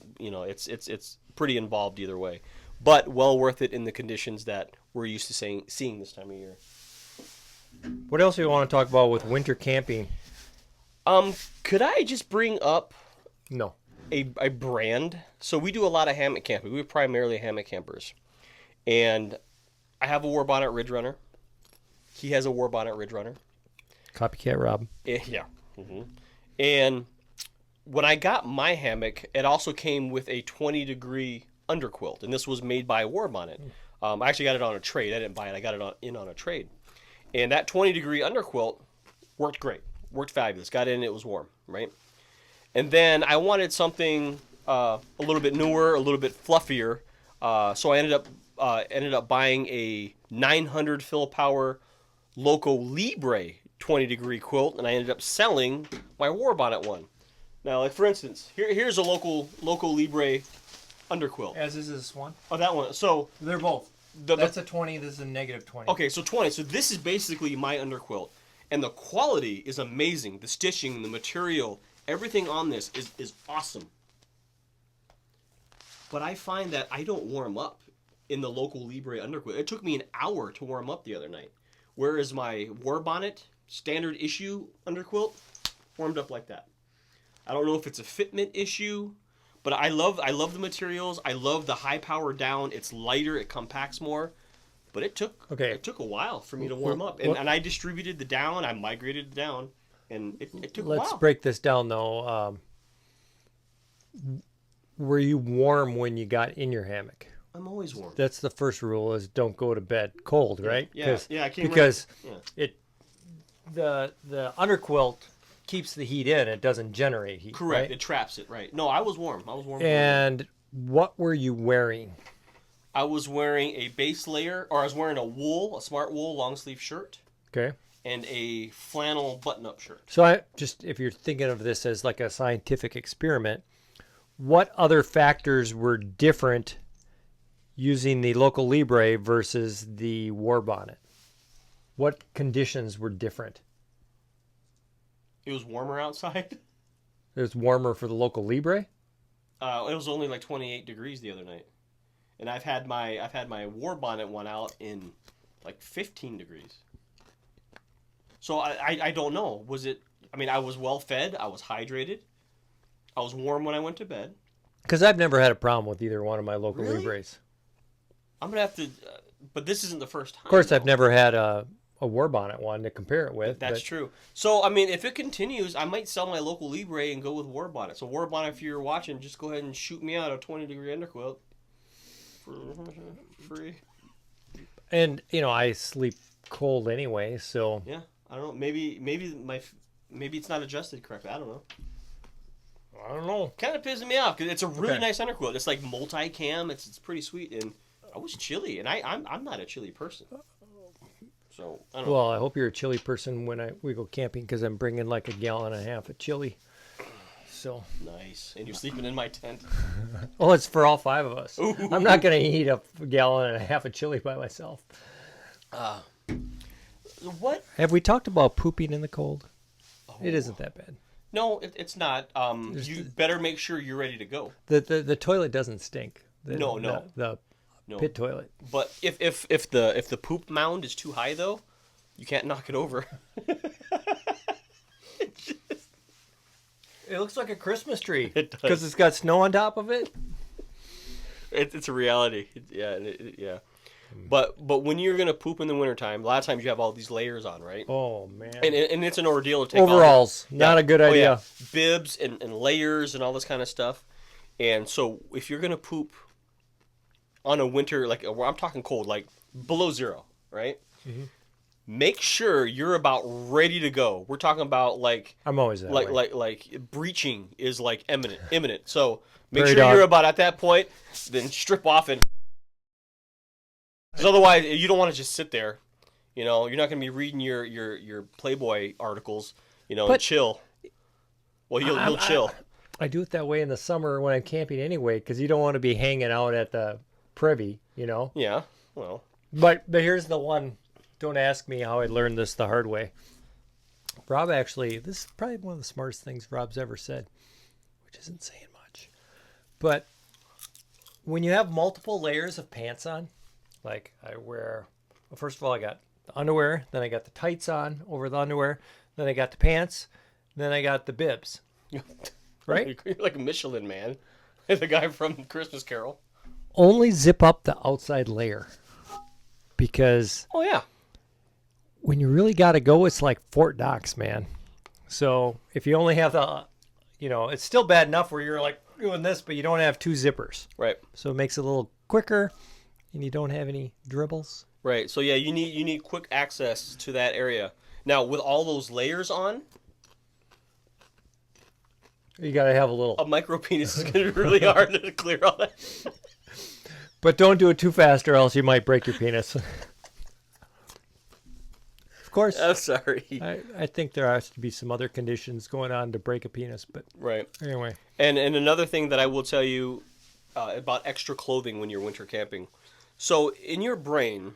it's pretty involved either way. But well worth it in the conditions that we're used to seeing this time of year. What else do you want to talk about with winter camping? Could I just bring up No. a brand? So we do a lot of hammock camping. We're primarily hammock campers. And I have a Warbonnet Ridgerunner. He has a Warbonnet Ridgerunner. Copycat Rob. Yeah. Mm-hmm. And when I got my hammock, it also came with a 20-degree underquilt. And this was made by Warbonnet. I actually got it on a trade. I didn't buy it. I got it on a trade. And that 20-degree underquilt worked great. Worked fabulous. Got in, it was warm, right? And then I wanted something a little bit newer, a little bit fluffier. So I ended up buying a 900 fill power Loco Libre 20-degree quilt, and I ended up selling my Warbonnet one. Now, like for instance, here's a Loco Libre underquilt. As is this one? Oh, that one. So they're both. That's a 20. This is a negative 20. Okay, so 20. So this is basically my underquilt, and the quality is amazing. The stitching, the material, everything on this is awesome. But I find that I don't warm up in the Loco Libre underquilt. It took me an hour to warm up the other night, whereas my Warbonnet standard issue underquilt warmed up like that. I don't know if it's a fitment issue, but I love the materials. I love the high power down. It's lighter. It compacts more. But it took a while for me to warm up. And I distributed the down. I migrated the down. And it took a while. Let's break this down, though. Were you warm when you got in your hammock? I'm always warm. That's the first rule: is don't go to bed cold, right? Yeah, I came because the underquilt keeps the heat in; it doesn't generate heat. Correct. Right? It traps it. Right. No, I was warm. And what were you wearing? I was wearing a base layer, or I was wearing a smart wool long sleeve shirt. Okay. And a flannel button-up shirt. So if you're thinking of this as like a scientific experiment, what other factors were different using the Loco Libre versus the Warbonnet? What conditions were different? It was warmer outside. It was warmer for the Loco Libre? It was only like 28 degrees the other night. And I've had my Warbonnet one out in like 15 degrees. So I don't know. Was it? I mean, I was well fed. I was hydrated. I was warm when I went to bed. Because I've never had a problem with either one of my Loco Really? Libres. I'm gonna have to, but this isn't the first time. Of course, I've never had a Warbonnet one to compare it with. That's true. So I mean, if it continues, I might sell my Loco Libre and go with Warbonnet. So Warbonnet, if you're watching, just go ahead and shoot me out a 20-degree underquilt for free. And I sleep cold anyway, so yeah. I don't know. Maybe it's not adjusted correctly. I don't know. Kind of pissing me off because it's a really nice underquilt. It's like multi-cam. It's pretty sweet, and I was chilly, and I'm not a chilly person. So I don't know. Well, I hope you're a chili person when we go camping because I'm bringing like a gallon and a half of chili. So nice, and you're sleeping in my tent. Oh, it's for all 5 of us. Ooh. I'm not going to eat a gallon and a half of chili by myself. What? Have we talked about pooping in the cold? Oh. It isn't that bad. No, it's not. You better make sure you're ready to go. The toilet doesn't stink. No. The pit toilet. But if the poop mound is too high though, you can't knock it over. It looks like a Christmas tree. It does. Because it's got snow on top of it. It's a reality. Yeah. But when you're gonna poop in the wintertime, a lot of times you have all these layers on, right? Oh man! And it's an ordeal to take overalls. Not a good idea. Yeah. Bibs and layers and all this kind of stuff. And so if you're gonna poop on a winter, like I'm talking cold, like below 0, right? Mm-hmm. Make sure you're about ready to go. We're talking about like I'm always that way. like breaching is like imminent. So make sure you're about at that point. Then strip off and. Because otherwise, you don't want to just sit there, You know, you're not going to be reading your Playboy articles, and chill. Well, you'll chill. I do it that way in the summer when I'm camping anyway, because you don't want to be hanging out at the privy, Yeah, well. But here's the one. Don't ask me how I learned this the hard way. Rob actually, this is probably one of the smartest things Rob's ever said, which isn't saying much. But when you have multiple layers of pants on, like I wear, well, first of all, I got the underwear, then I got the tights on over the underwear, then I got the pants, then I got the bibs. Right? You're like a Michelin man. The guy from Christmas Carol. Only zip up the outside layer. Because oh yeah, when you really got to go, it's like Fort Knox, man. So if you only have the, it's still bad enough where you're like doing this, but you don't have two zippers. Right. So it makes it a little quicker, and you don't have any dribbles. Right. So yeah, you need quick access to that area. Now with all those layers on, you got to have a micro penis is going to be really hard to clear all that. But don't do it too fast or else you might break your penis. Of course. I'm sorry. I think there has to be some other conditions going on to break a penis, but right. Anyway. And another thing that I will tell you about extra clothing when you're winter camping. So in your brain,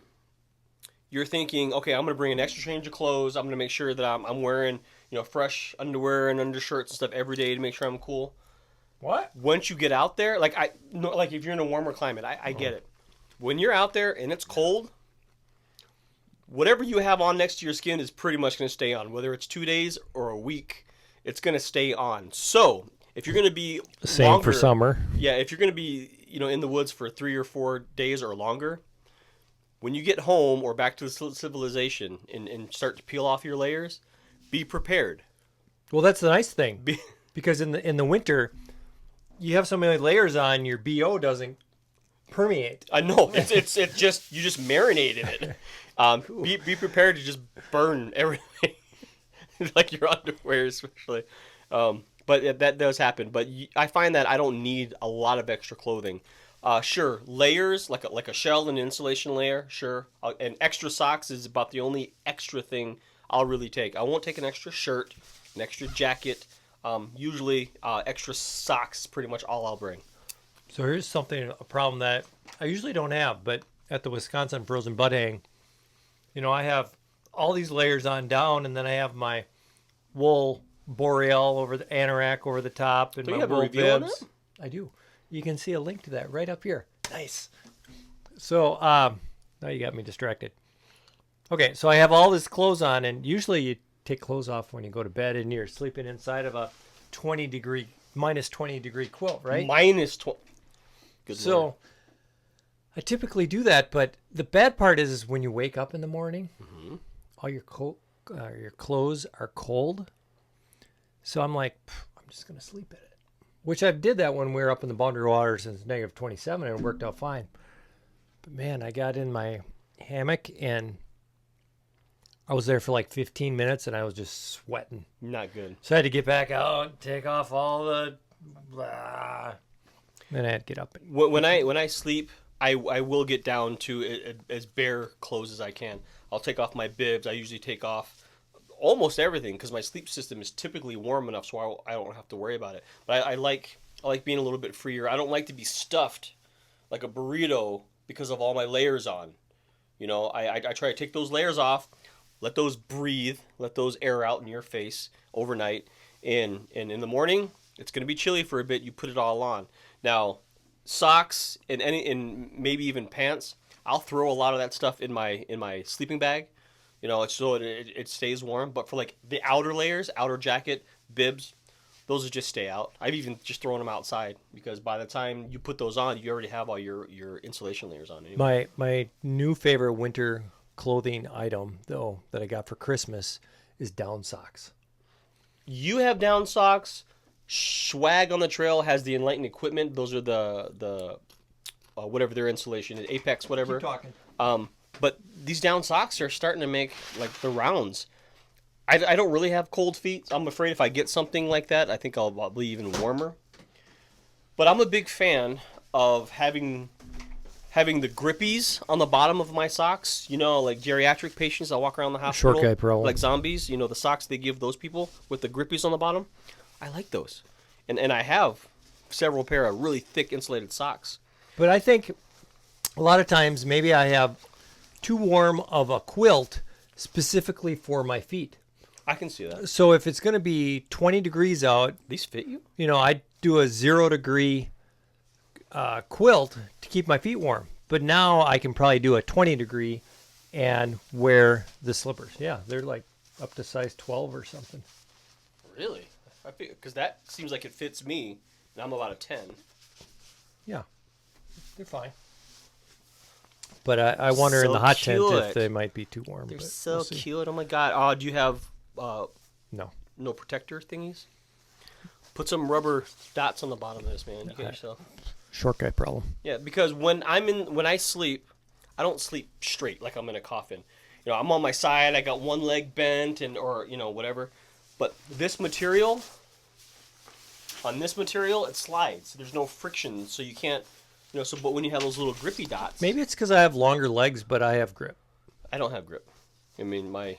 you're thinking, okay, I'm going to bring an extra change of clothes. I'm going to make sure that I'm wearing, fresh underwear and undershirts and stuff every day to make sure I'm cool. What? Once you get out there, like if you're in a warmer climate, I get it. When you're out there and it's cold, whatever you have on next to your skin is pretty much going to stay on. Whether it's 2 days or a week, it's going to stay on. So if you're going to be same longer, for summer, yeah, if you're going to be in the woods for 3 or 4 days or longer, when you get home or back to civilization and start to peel off your layers, be prepared. Well, that's the nice thing because in the winter, you have so many layers on, your BO doesn't permeate. I know. It's just, you just marinate in it. Be prepared to just burn everything, like your underwear especially. But that does happen. But I find that I don't need a lot of extra clothing. Sure, layers, like a shell and insulation layer, sure. And extra socks is about the only extra thing I'll really take. I won't take an extra shirt, an extra jacket. Usually extra socks is pretty much all I'll bring. So here's a problem that I usually don't have, but at the Wisconsin Frozen Bud Hang, I have all these layers on down, and then I have my wool boreal over the anorak over the top, and so my you have wool a review on bibs. that? I do. You can see a link to that right up here. Nice. So now you got me distracted. Okay, so I have all this clothes on, and usually you take clothes off when you go to bed and you're sleeping inside of a minus 20 degree quilt, right? Minus 20. Good so Lord. I typically do that, but the bad part is when you wake up in the morning, all your clothes are cold. So I'm like, I'm just going to sleep in it. Which I did that when we were up in the Boundary Waters and it's negative 27 and it worked out fine. But man, I got in my hammock and I was there for like 15 minutes and I was just sweating. Not good. So I had to get back out, take off all the blah. Then I had to get up. When I sleep, I will get down to as bare clothes as I can. I'll take off my bibs. I usually take off almost everything because my sleep system is typically warm enough so I don't have to worry about it. But I like being a little bit freer. I don't like to be stuffed like a burrito because of all my layers on. I try to take those layers off. Let those breathe. Let those air out in your face overnight. And in the morning, it's going to be chilly for a bit. You put it all on. Now, socks and maybe even pants, I'll throw a lot of that stuff in my sleeping bag. So it stays warm. But for like the outer layers, outer jacket, bibs, those will just stay out. I've even just thrown them outside because by the time you put those on, you already have all your insulation layers on anyway. My new favorite winter clothing item, though, that I got for Christmas is down socks. You have down socks. Swag on the Trail has the Enlightened equipment. Those are the whatever their insulation is, Apex, whatever. Keep talking. But these down socks are starting to make like the rounds. I don't really have cold feet. I'm afraid if I get something like that, I think I'll be even warmer. But I'm a big fan of having having the grippies on the bottom of my socks. You know, like geriatric patients that walk around the hospital. Short guy problem. Like zombies. You know, the socks they give those people with the grippies on the bottom. I like those. And I have several pair of really thick insulated socks. But I think a lot of times maybe I have too warm of a quilt specifically for my feet. I can see that. So if it's going to be 20 degrees out. These fit you? You know, I do a 0 degree quilt to keep my feet warm. But now I can probably do a 20 degree and wear the slippers. Yeah, they're like up to size 12 or something. Really? Because that seems like it fits me, and I'm about a 10. Yeah, they're fine. But I wonder so in the hot tent if they might be too warm. They're so cute. Oh my god. Do you have no protector thingies? Put some rubber dots on the bottom of this, man. You get yourself. Short guy problem. Yeah, because when I sleep, I don't sleep straight like I'm in a coffin. You know, I'm on my side. I got one leg bent or whatever. But this material, it slides. There's no friction, so you can't. But when you have those little grippy dots. Maybe it's because I have longer legs, but I have grip. I don't have grip. I mean, my,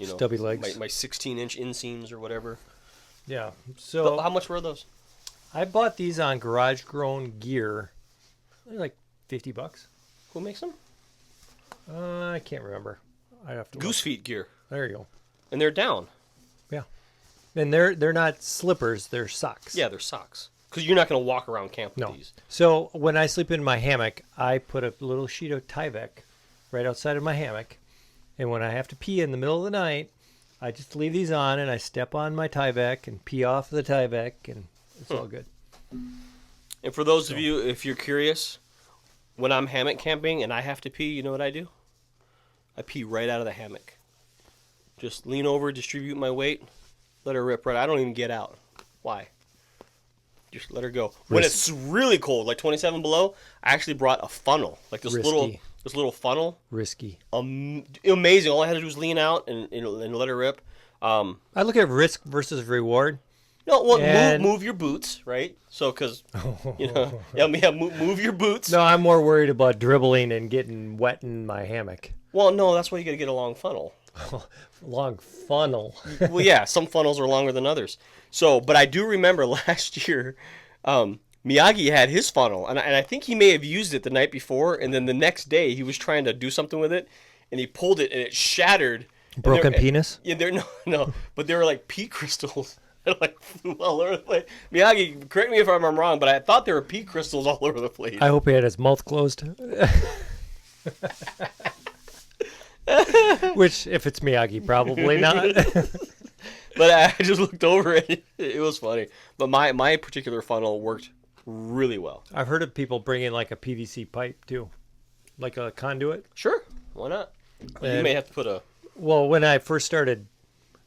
stubby legs. My 16-inch inseams or whatever. Yeah. So how much were those? I bought these on Garage Grown Gear. They're like $50. Who makes them? I can't remember. I have to. Goose Feet Gear. There you go. And they're down. Yeah. And they're not slippers. They're socks. Yeah, they're socks. Because you're not going to walk around camp with these. So when I sleep in my hammock, I put a little sheet of Tyvek right outside of my hammock. And when I have to pee in the middle of the night, I just leave these on and I step on my Tyvek and pee off the Tyvek, and it's all good. And for those of you, if you're curious, when I'm hammock camping and I have to pee, you know what I do? I pee right out of the hammock. Just lean over, distribute my weight, let her rip right. I don't even get out. Why? Just let her go. When it's really cold, like 27 below, I actually brought a funnel, like this little funnel. Risky. Amazing. All I had to do was lean out and let her rip. I look at risk versus reward. No, well, move your boots, right? So, because move your boots. No, I'm more worried about dribbling and getting wet in my hammock. Well, no, that's why you got to get a long funnel. Long funnel. Well, yeah, some funnels are longer than others. So, but I do remember last year, Miyagi had his funnel, and I think he may have used it the night before, and then the next day he was trying to do something with it, and he pulled it, and it shattered. Broken penis? Yeah, no, but they were like pea crystals. They like flew all over the place. Miyagi, correct me if I'm wrong, but I thought there were pea crystals all over the place. I hope he had his mouth closed. Which, if it's Miyagi, probably not. But I just looked over it. It was funny. But my particular funnel worked really well. I've heard of people bringing like a PVC pipe too, like a conduit. Sure, why not? You may have to put a. Well, when I first started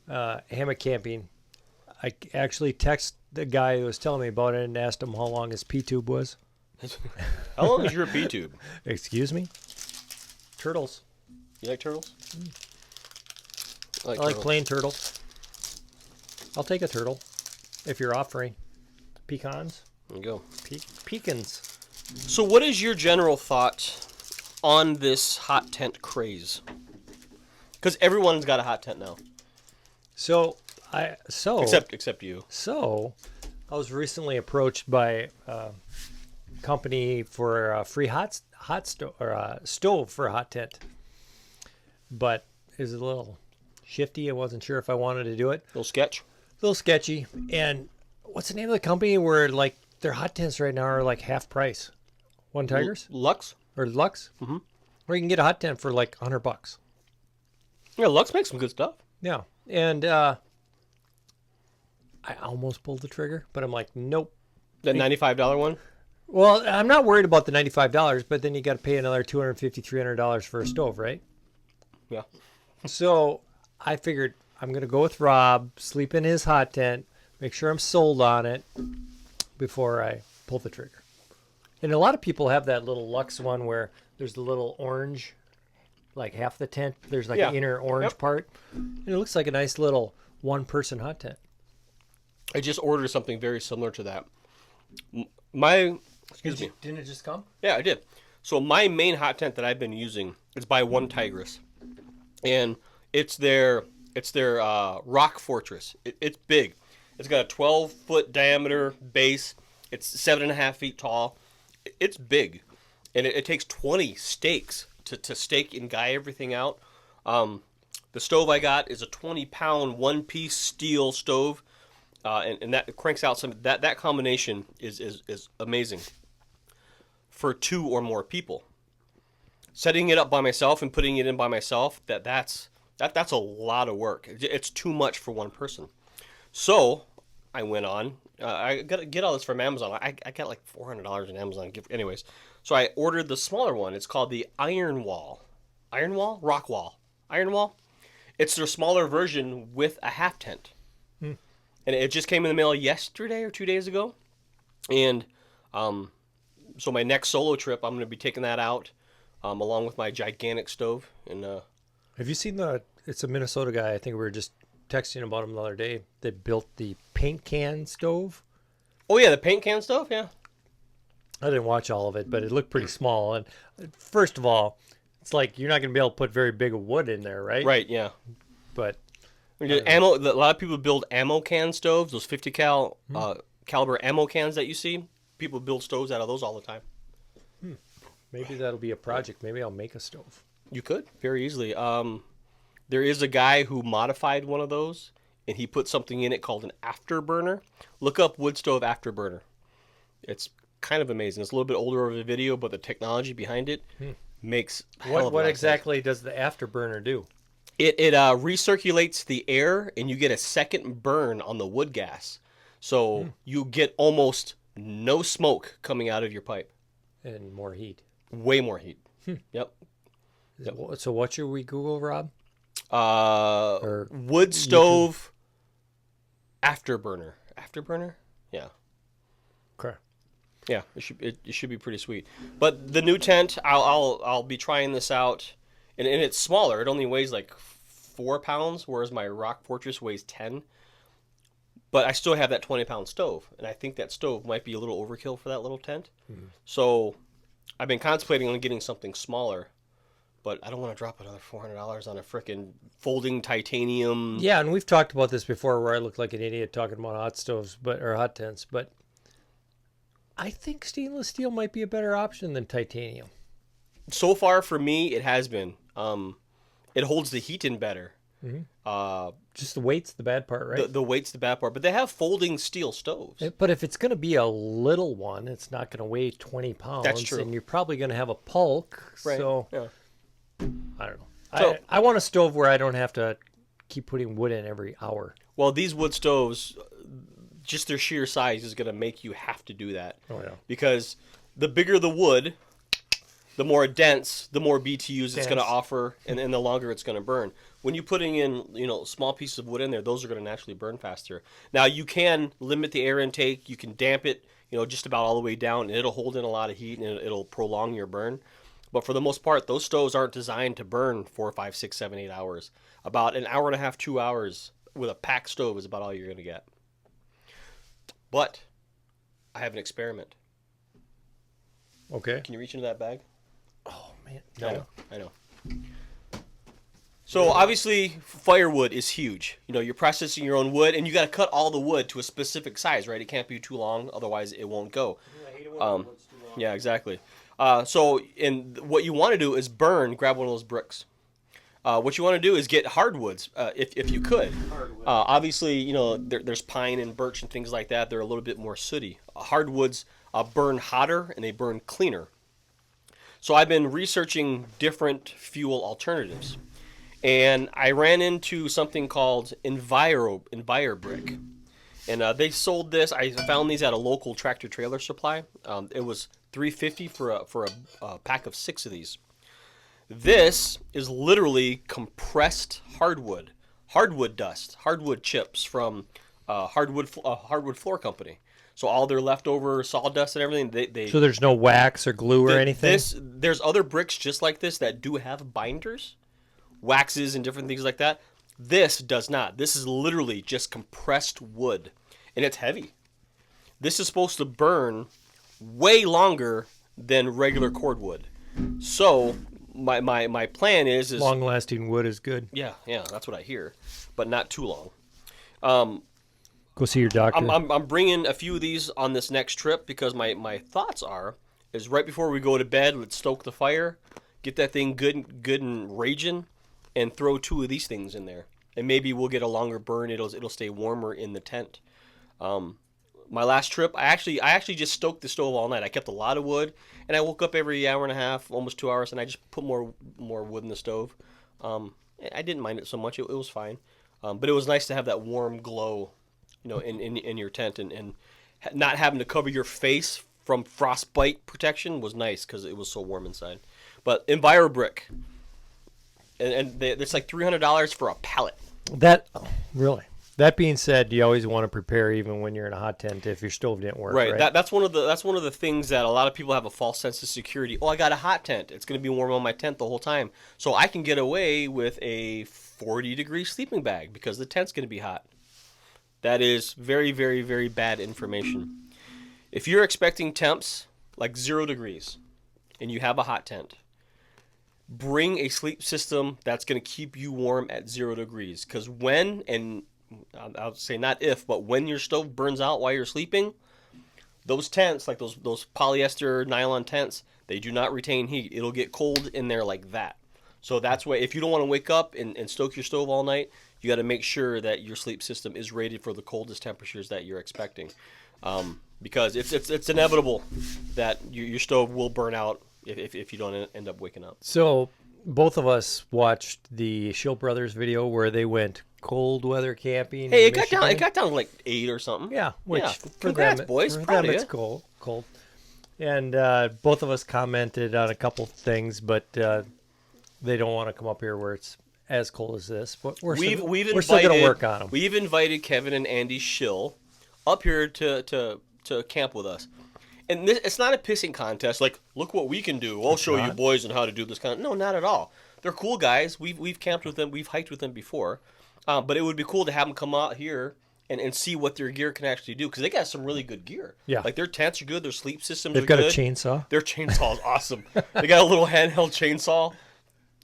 hammock camping, I actually texted the guy who was telling me about it and asked him how long his P-tube was. How long is your P-tube? Excuse me? Turtles. You like turtles? I like plain turtle. I'll take a turtle if you're offering pecans. There you go. Pecans. So what is your general thought on this hot tent craze? Because everyone's got a hot tent now. Except you. So I was recently approached by a company for a free stove for a hot tent. But it was a little shifty. I wasn't sure if I wanted to do it. A little sketchy. And what's the name of the company where like their hot tents right now are like half price? One Tigers? Lux? Or Lux? Mm-hmm. Where you can get a hot tent for like $100. Yeah, Lux makes some good stuff. Yeah. And I almost pulled the trigger, but I'm like, nope. The $95 one? Well, I'm not worried about the $95, but then you got to pay another $250, $300 for a stove, right? Yeah. So I figured I'm going to go with Rob, sleep in his hot tent, make sure I'm sold on it before I pull the trigger. And a lot of people have that little Lux one where there's the little orange, like half the tent. There's like an inner orange part. And it looks like a nice little one-person hot tent. I just ordered something very similar to that. Excuse me. Didn't it just come? Yeah, I did. So my main hot tent that I've been using is by One Tigress, and it's their rock fortress. It's big. It's got a 12-foot diameter base. It's 7.5 feet tall. It's big, and it takes 20 stakes to stake and guy everything out. The stove I got is a 20-pound one-piece steel stove, and that cranks out some. That combination is amazing for 2 or more people. Setting it up by myself and putting it in by myself, that's a lot of work. It's too much for one person. So I went on. I got to get all this from Amazon. I got like $400 in Amazon gift. Anyways, so I ordered the smaller one. It's called the Iron Wall. Rock Wall. Iron Wall. It's their smaller version with a half tent. And it just came in the mail yesterday or 2 days ago. And so my next solo trip, I'm going to be taking that out along with my gigantic stove. And have you seen it's a Minnesota guy, I think we were just texting about him the other day, that built the paint can stove. Oh, yeah, the paint can stove, yeah. I didn't watch all of it, but it looked pretty small. And first of all, it's like you're not going to be able to put very big of wood in there, right? Right, yeah. But a lot of people build ammo can stoves, those 50 caliber ammo cans that you see. People build stoves out of those all the time. Maybe that'll be a project. Maybe I'll make a stove. You could, very easily. There is a guy who modified one of those, and he put something in it called an afterburner. Look up wood stove afterburner. It's kind of amazing. It's a little bit older of a video, but the technology behind it makes what exactly does the afterburner do? It recirculates the air, and you get a second burn on the wood gas. So you get almost no smoke coming out of your pipe. And more heat. Way more heat. Yep. So what should we Google, Rob? Wood stove afterburner. Afterburner? Yeah. Okay. Yeah, it should be pretty sweet. But the new tent, I'll be trying this out, and it's smaller. It only weighs like 4 pounds, whereas my Rock Fortress weighs 10. But I still have that 20-pound stove, and I think that stove might be a little overkill for that little tent. So I've been contemplating on getting something smaller, but I don't want to drop another $400 on a frickin' folding titanium. Yeah, and we've talked about this before, where I look like an idiot talking about hot stoves, or hot tents, but I think stainless steel might be a better option than titanium. So far, for me, it has been. It holds the heat in better. Just the weight's the bad part, right? The weight's the bad part, but they have folding steel stoves. But if it's going to be a little one, it's not going to weigh 20 pounds. That's true. And you're probably going to have a bulk. Right. So, yeah. I don't know. I want a stove where I don't have to keep putting wood in every hour. Well, these wood stoves, just their sheer size is going to make you have to do that. Oh, yeah. Because the bigger the wood, the more dense, the more BTUs it's going to offer, and the longer it's going to burn. When you're putting in, small pieces of wood in there, those are going to naturally burn faster. Now, you can limit the air intake. You can damp it, just about all the way down, and it'll hold in a lot of heat, and it'll prolong your burn. But for the most part, those stoves aren't designed to burn 4, 5, 6, 7, 8 hours. About an hour and a half, 2 hours with a packed stove is about all you're going to get. But I have an experiment. Okay. Can you reach into that bag? Oh, man. No. I know. So obviously, firewood is huge. You're processing your own wood, and you got to cut all the wood to a specific size, right? It can't be too long, otherwise it won't go. Yeah, exactly. So what you want to do is grab one of those bricks. What you want to do is get hardwoods, if you could. Obviously, there's pine and birch and things like that. They're a little bit more sooty. Hardwoods burn hotter and they burn cleaner. So I've been researching different fuel alternatives. And I ran into something called Enviro Brick. And they sold this. I found these at a local tractor trailer supply. It was $3.50 for a pack of 6 of these. This is literally compressed hardwood dust, hardwood chips from hardwood floor company. So all their leftover sawdust and everything, they So there's no wax or glue or anything? There's other bricks just like this that do have binders, waxes and different things like that. This does not. This is literally just compressed wood, and it's heavy. This is supposed to burn way longer than regular cordwood. So my plan is long-lasting wood is good. Yeah, that's what I hear, but not too long. Go see your doctor. I'm bringing a few of these on this next trip because my thoughts is right before we go to bed, let's stoke the fire, get that thing good and raging, and throw 2 of these things in there, and maybe we'll get a longer burn. It'll stay warmer in the tent. My last trip, I actually just stoked the stove all night. I kept a lot of wood, and I woke up every hour and a half, almost 2 hours, and I just put more wood in the stove. I didn't mind it so much; it was fine, but it was nice to have that warm glow, in your tent, and not having to cover your face from frostbite protection was nice because it was so warm inside. But EnviroBrick, and it's like $300 for a pallet. Really. That being said, you always want to prepare even when you're in a hot tent if your stove didn't work. Right. That's one of the things that a lot of people have a false sense of security. Oh, I got a hot tent. It's going to be warm on my tent the whole time, so I can get away with a 40-degree sleeping bag because the tent's going to be hot. That is very, very, very bad information. If you're expecting temps like 0 degrees and you have a hot tent, bring a sleep system that's going to keep you warm at 0 degrees. Because I'll say not if, but when your stove burns out while you're sleeping, those tents, like those polyester nylon tents, they do not retain heat. It'll get cold in there like that. So that's why if you don't want to wake up and stoke your stove all night, you got to make sure that your sleep system is rated for the coldest temperatures that you're expecting. Because it's inevitable that your stove will burn out if you don't end up waking up. So both of us watched the Schill Brothers video where they went cold weather camping. Hey, it got down to like 8 or something. Yeah, which for congrats, them, boys. For them it's cold. And both of us commented on a couple things, but they don't want to come up here where it's as cold as this. But we're still going to work on them. We've invited Kevin and Andy Schill up here to camp with us. And it's not a pissing contest. Like, look what we can do. I'll show you boys on how to do this kind of... No, not at all. They're cool guys. We've camped with them. We've hiked with them before. But it would be cool to have them come out here and see what their gear can actually do. Because they got some really good gear. Yeah. Like, their tents are good. Their sleep systems are good. They've got a chainsaw. Their chainsaw is awesome. They got a little handheld chainsaw.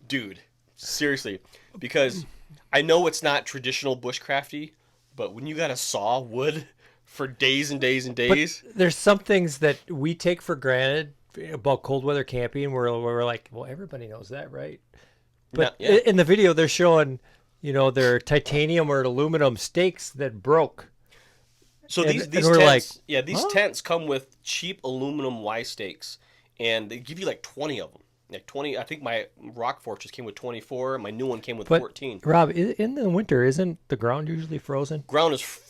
Dude, seriously. Because I know it's not traditional bushcrafty, but when you got to saw wood for days and days and days. But there's some things that we take for granted about cold weather camping where we're like, well, everybody knows that, right? But in the video, they're showing, their titanium or aluminum stakes that broke. So these tents, these tents come with cheap aluminum Y stakes, and they give you like 20 of them. Like 20, I think my Rock Fortress came with 24. My new one came with 14. Rob, in the winter, isn't the ground usually frozen? Ground is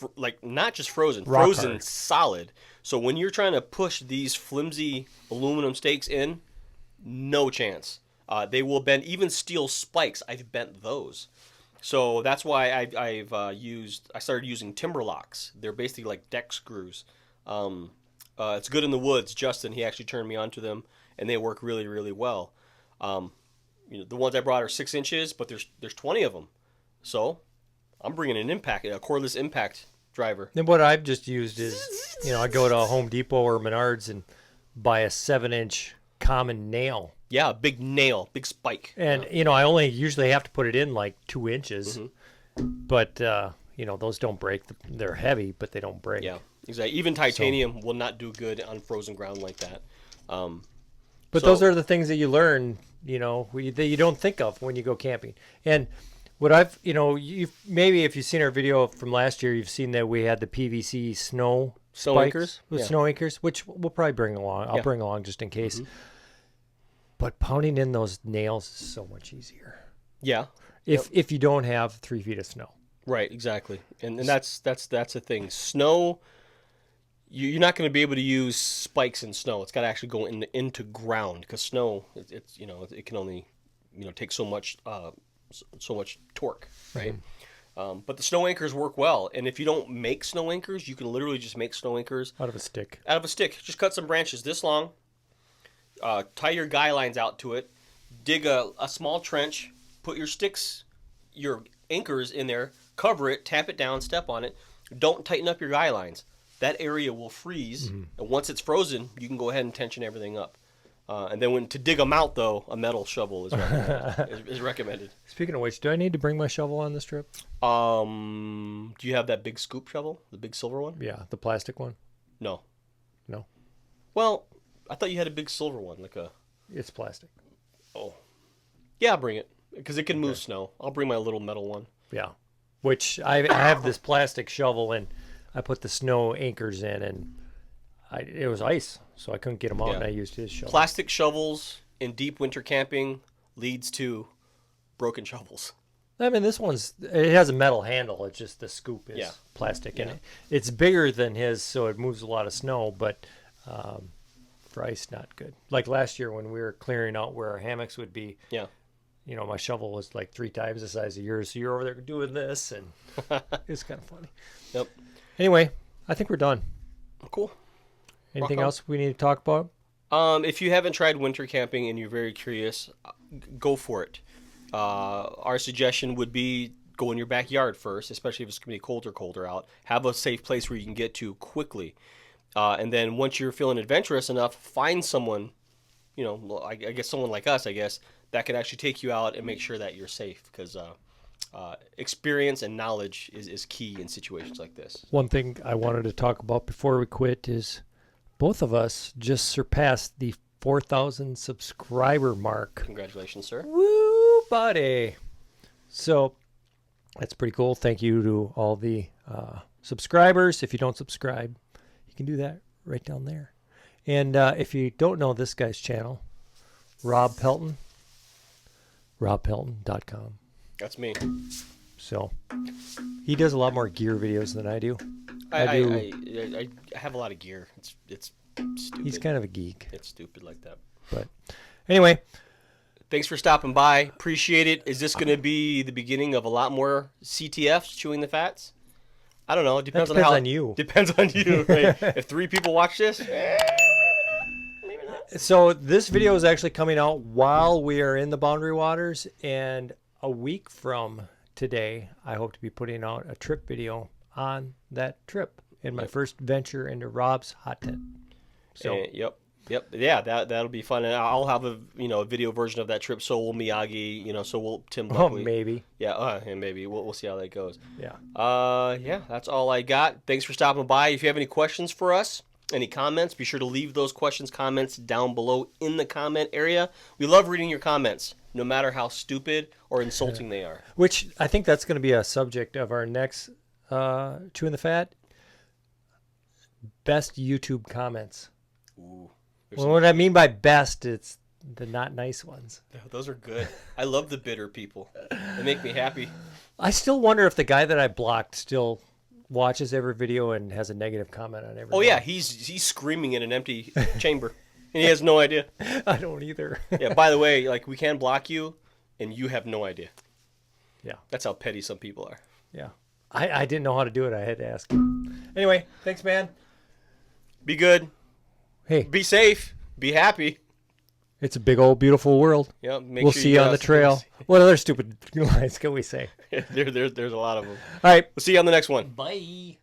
not just frozen, Rock frozen hard. solid. So when you're trying to push these flimsy aluminum stakes in, no chance. They will bend. Even steel spikes, I've bent those. So that's why I started using timber locks. They're basically like deck screws. It's good in the woods. Justin, he actually turned me onto them, and they work really, really well. The ones I brought are 6 inches, but there's 20 of them. So I'm bringing a cordless impact driver. And what I've just used is, I go to Home Depot or Menards and buy a 7-inch common nail. Yeah, big nail, big spike. And, I only usually have to put it in like 2 inches. Mm-hmm. But, those don't break. They're heavy, but they don't break. Yeah, exactly. Even titanium will not do good on frozen ground like that. But those are the things that you learn, that you don't think of when you go camping. And what I've, maybe if you've seen our video from last year, you've seen that we had the PVC snow anchors with snow anchors, which we'll probably bring along. I'll bring along just in case. Mm-hmm. But pounding in those nails is so much easier. Yeah. If you don't have 3 feet of snow. Right. Exactly. And that's the thing. Snow. You're not going to be able to use spikes in snow. It's got to actually go into ground because snow, it can only, take so much torque, right? Mm-hmm. But the snow anchors work well, and if you don't make snow anchors, you can literally just make snow anchors out of a stick. Just cut some branches this long, tie your guy lines out to it, dig a small trench, put your anchors in there, cover it, tap it down, step on it. Don't tighten up your guy lines. That area will freeze, and once it's frozen, you can go ahead and tension everything up. And then when to dig them out, though, a metal shovel is recommended. Speaking of which, do I need to bring my shovel on this trip? Do you have that big scoop shovel, the big silver one? Yeah, the plastic one. No. No. Well, I thought you had a big silver one, like a. It's plastic. Oh. Yeah, I'll bring it because it can move snow. I'll bring my little metal one. Yeah, which I have this plastic shovel and I put the snow anchors in and it was ice, so I couldn't get them out, and I used his shovel. Plastic shovels in deep winter camping leads to broken shovels. I mean, it has a metal handle. It's just the scoop is plastic, and it's bigger than his, so it moves a lot of snow, but for ice, not good. Like last year when we were clearing out where our hammocks would be, my shovel was like 3 times the size of yours, so you're over there doing this, and it's kind of funny. Yep. Anyway, I think we're done. Cool. Anything else we need to talk about? If you haven't tried winter camping and you're very curious, go for it. Our suggestion would be go in your backyard first, especially if it's going to be colder out. Have a safe place where you can get to quickly. And then once you're feeling adventurous enough, find someone, I guess someone like us, that can actually take you out and make sure that you're safe. Because experience and knowledge is key in situations like this. One thing I wanted to talk about before we quit is both of us just surpassed the 4,000 subscriber mark. Congratulations, sir. Woo, buddy. So that's pretty cool. Thank you to all the subscribers. If you don't subscribe, you can do that right down there. And if you don't know this guy's channel, Rob Pelton, robpelton.com. That's me. So he does a lot more gear videos than I do. I have a lot of gear. It's stupid. He's kind of a geek. It's stupid like that. But anyway, thanks for stopping by. Appreciate it. Is this going to be the beginning of a lot more CTFs, Chewing the Fats? I don't know. It depends on you. Depends on you. Right? If 3 people watch this, maybe not. So this video is actually coming out while we are in the Boundary Waters, and a week from today, I hope to be putting out a trip video on that trip in my first venture into Rob's hot tent. So yep, yeah, that'll be fun, and I'll have a video version of that trip. So will Miyagi, so will Tim Buckley. Oh, maybe. Yeah, maybe we'll see how that goes. Yeah. Yeah, that's all I got. Thanks for stopping by. If you have any questions for us, any comments, be sure to leave those comments down below in the comment area. We love reading your comments, no matter how stupid or insulting they are. Which I think that's going to be a subject of our next Chewin the Fat. Best YouTube comments. Ooh. Well, what I mean by best, it's the not nice ones. Those are good. I love the bitter people. They make me happy. I still wonder if the guy that I blocked still watches every video and has a negative comment on every. Oh yeah, he's screaming in an empty chamber, and he has no idea. I don't either. Yeah. By the way, we can block you, and you have no idea. Yeah. That's how petty some people are. Yeah. I didn't know how to do it. I had to ask him. Anyway, thanks, man. Be good. Hey. Be safe. Be happy. It's a big old beautiful world. Yeah. We'll see you on the trail. What other stupid lines can we say? There's a lot of them. All right. We'll see you on the next one. Bye.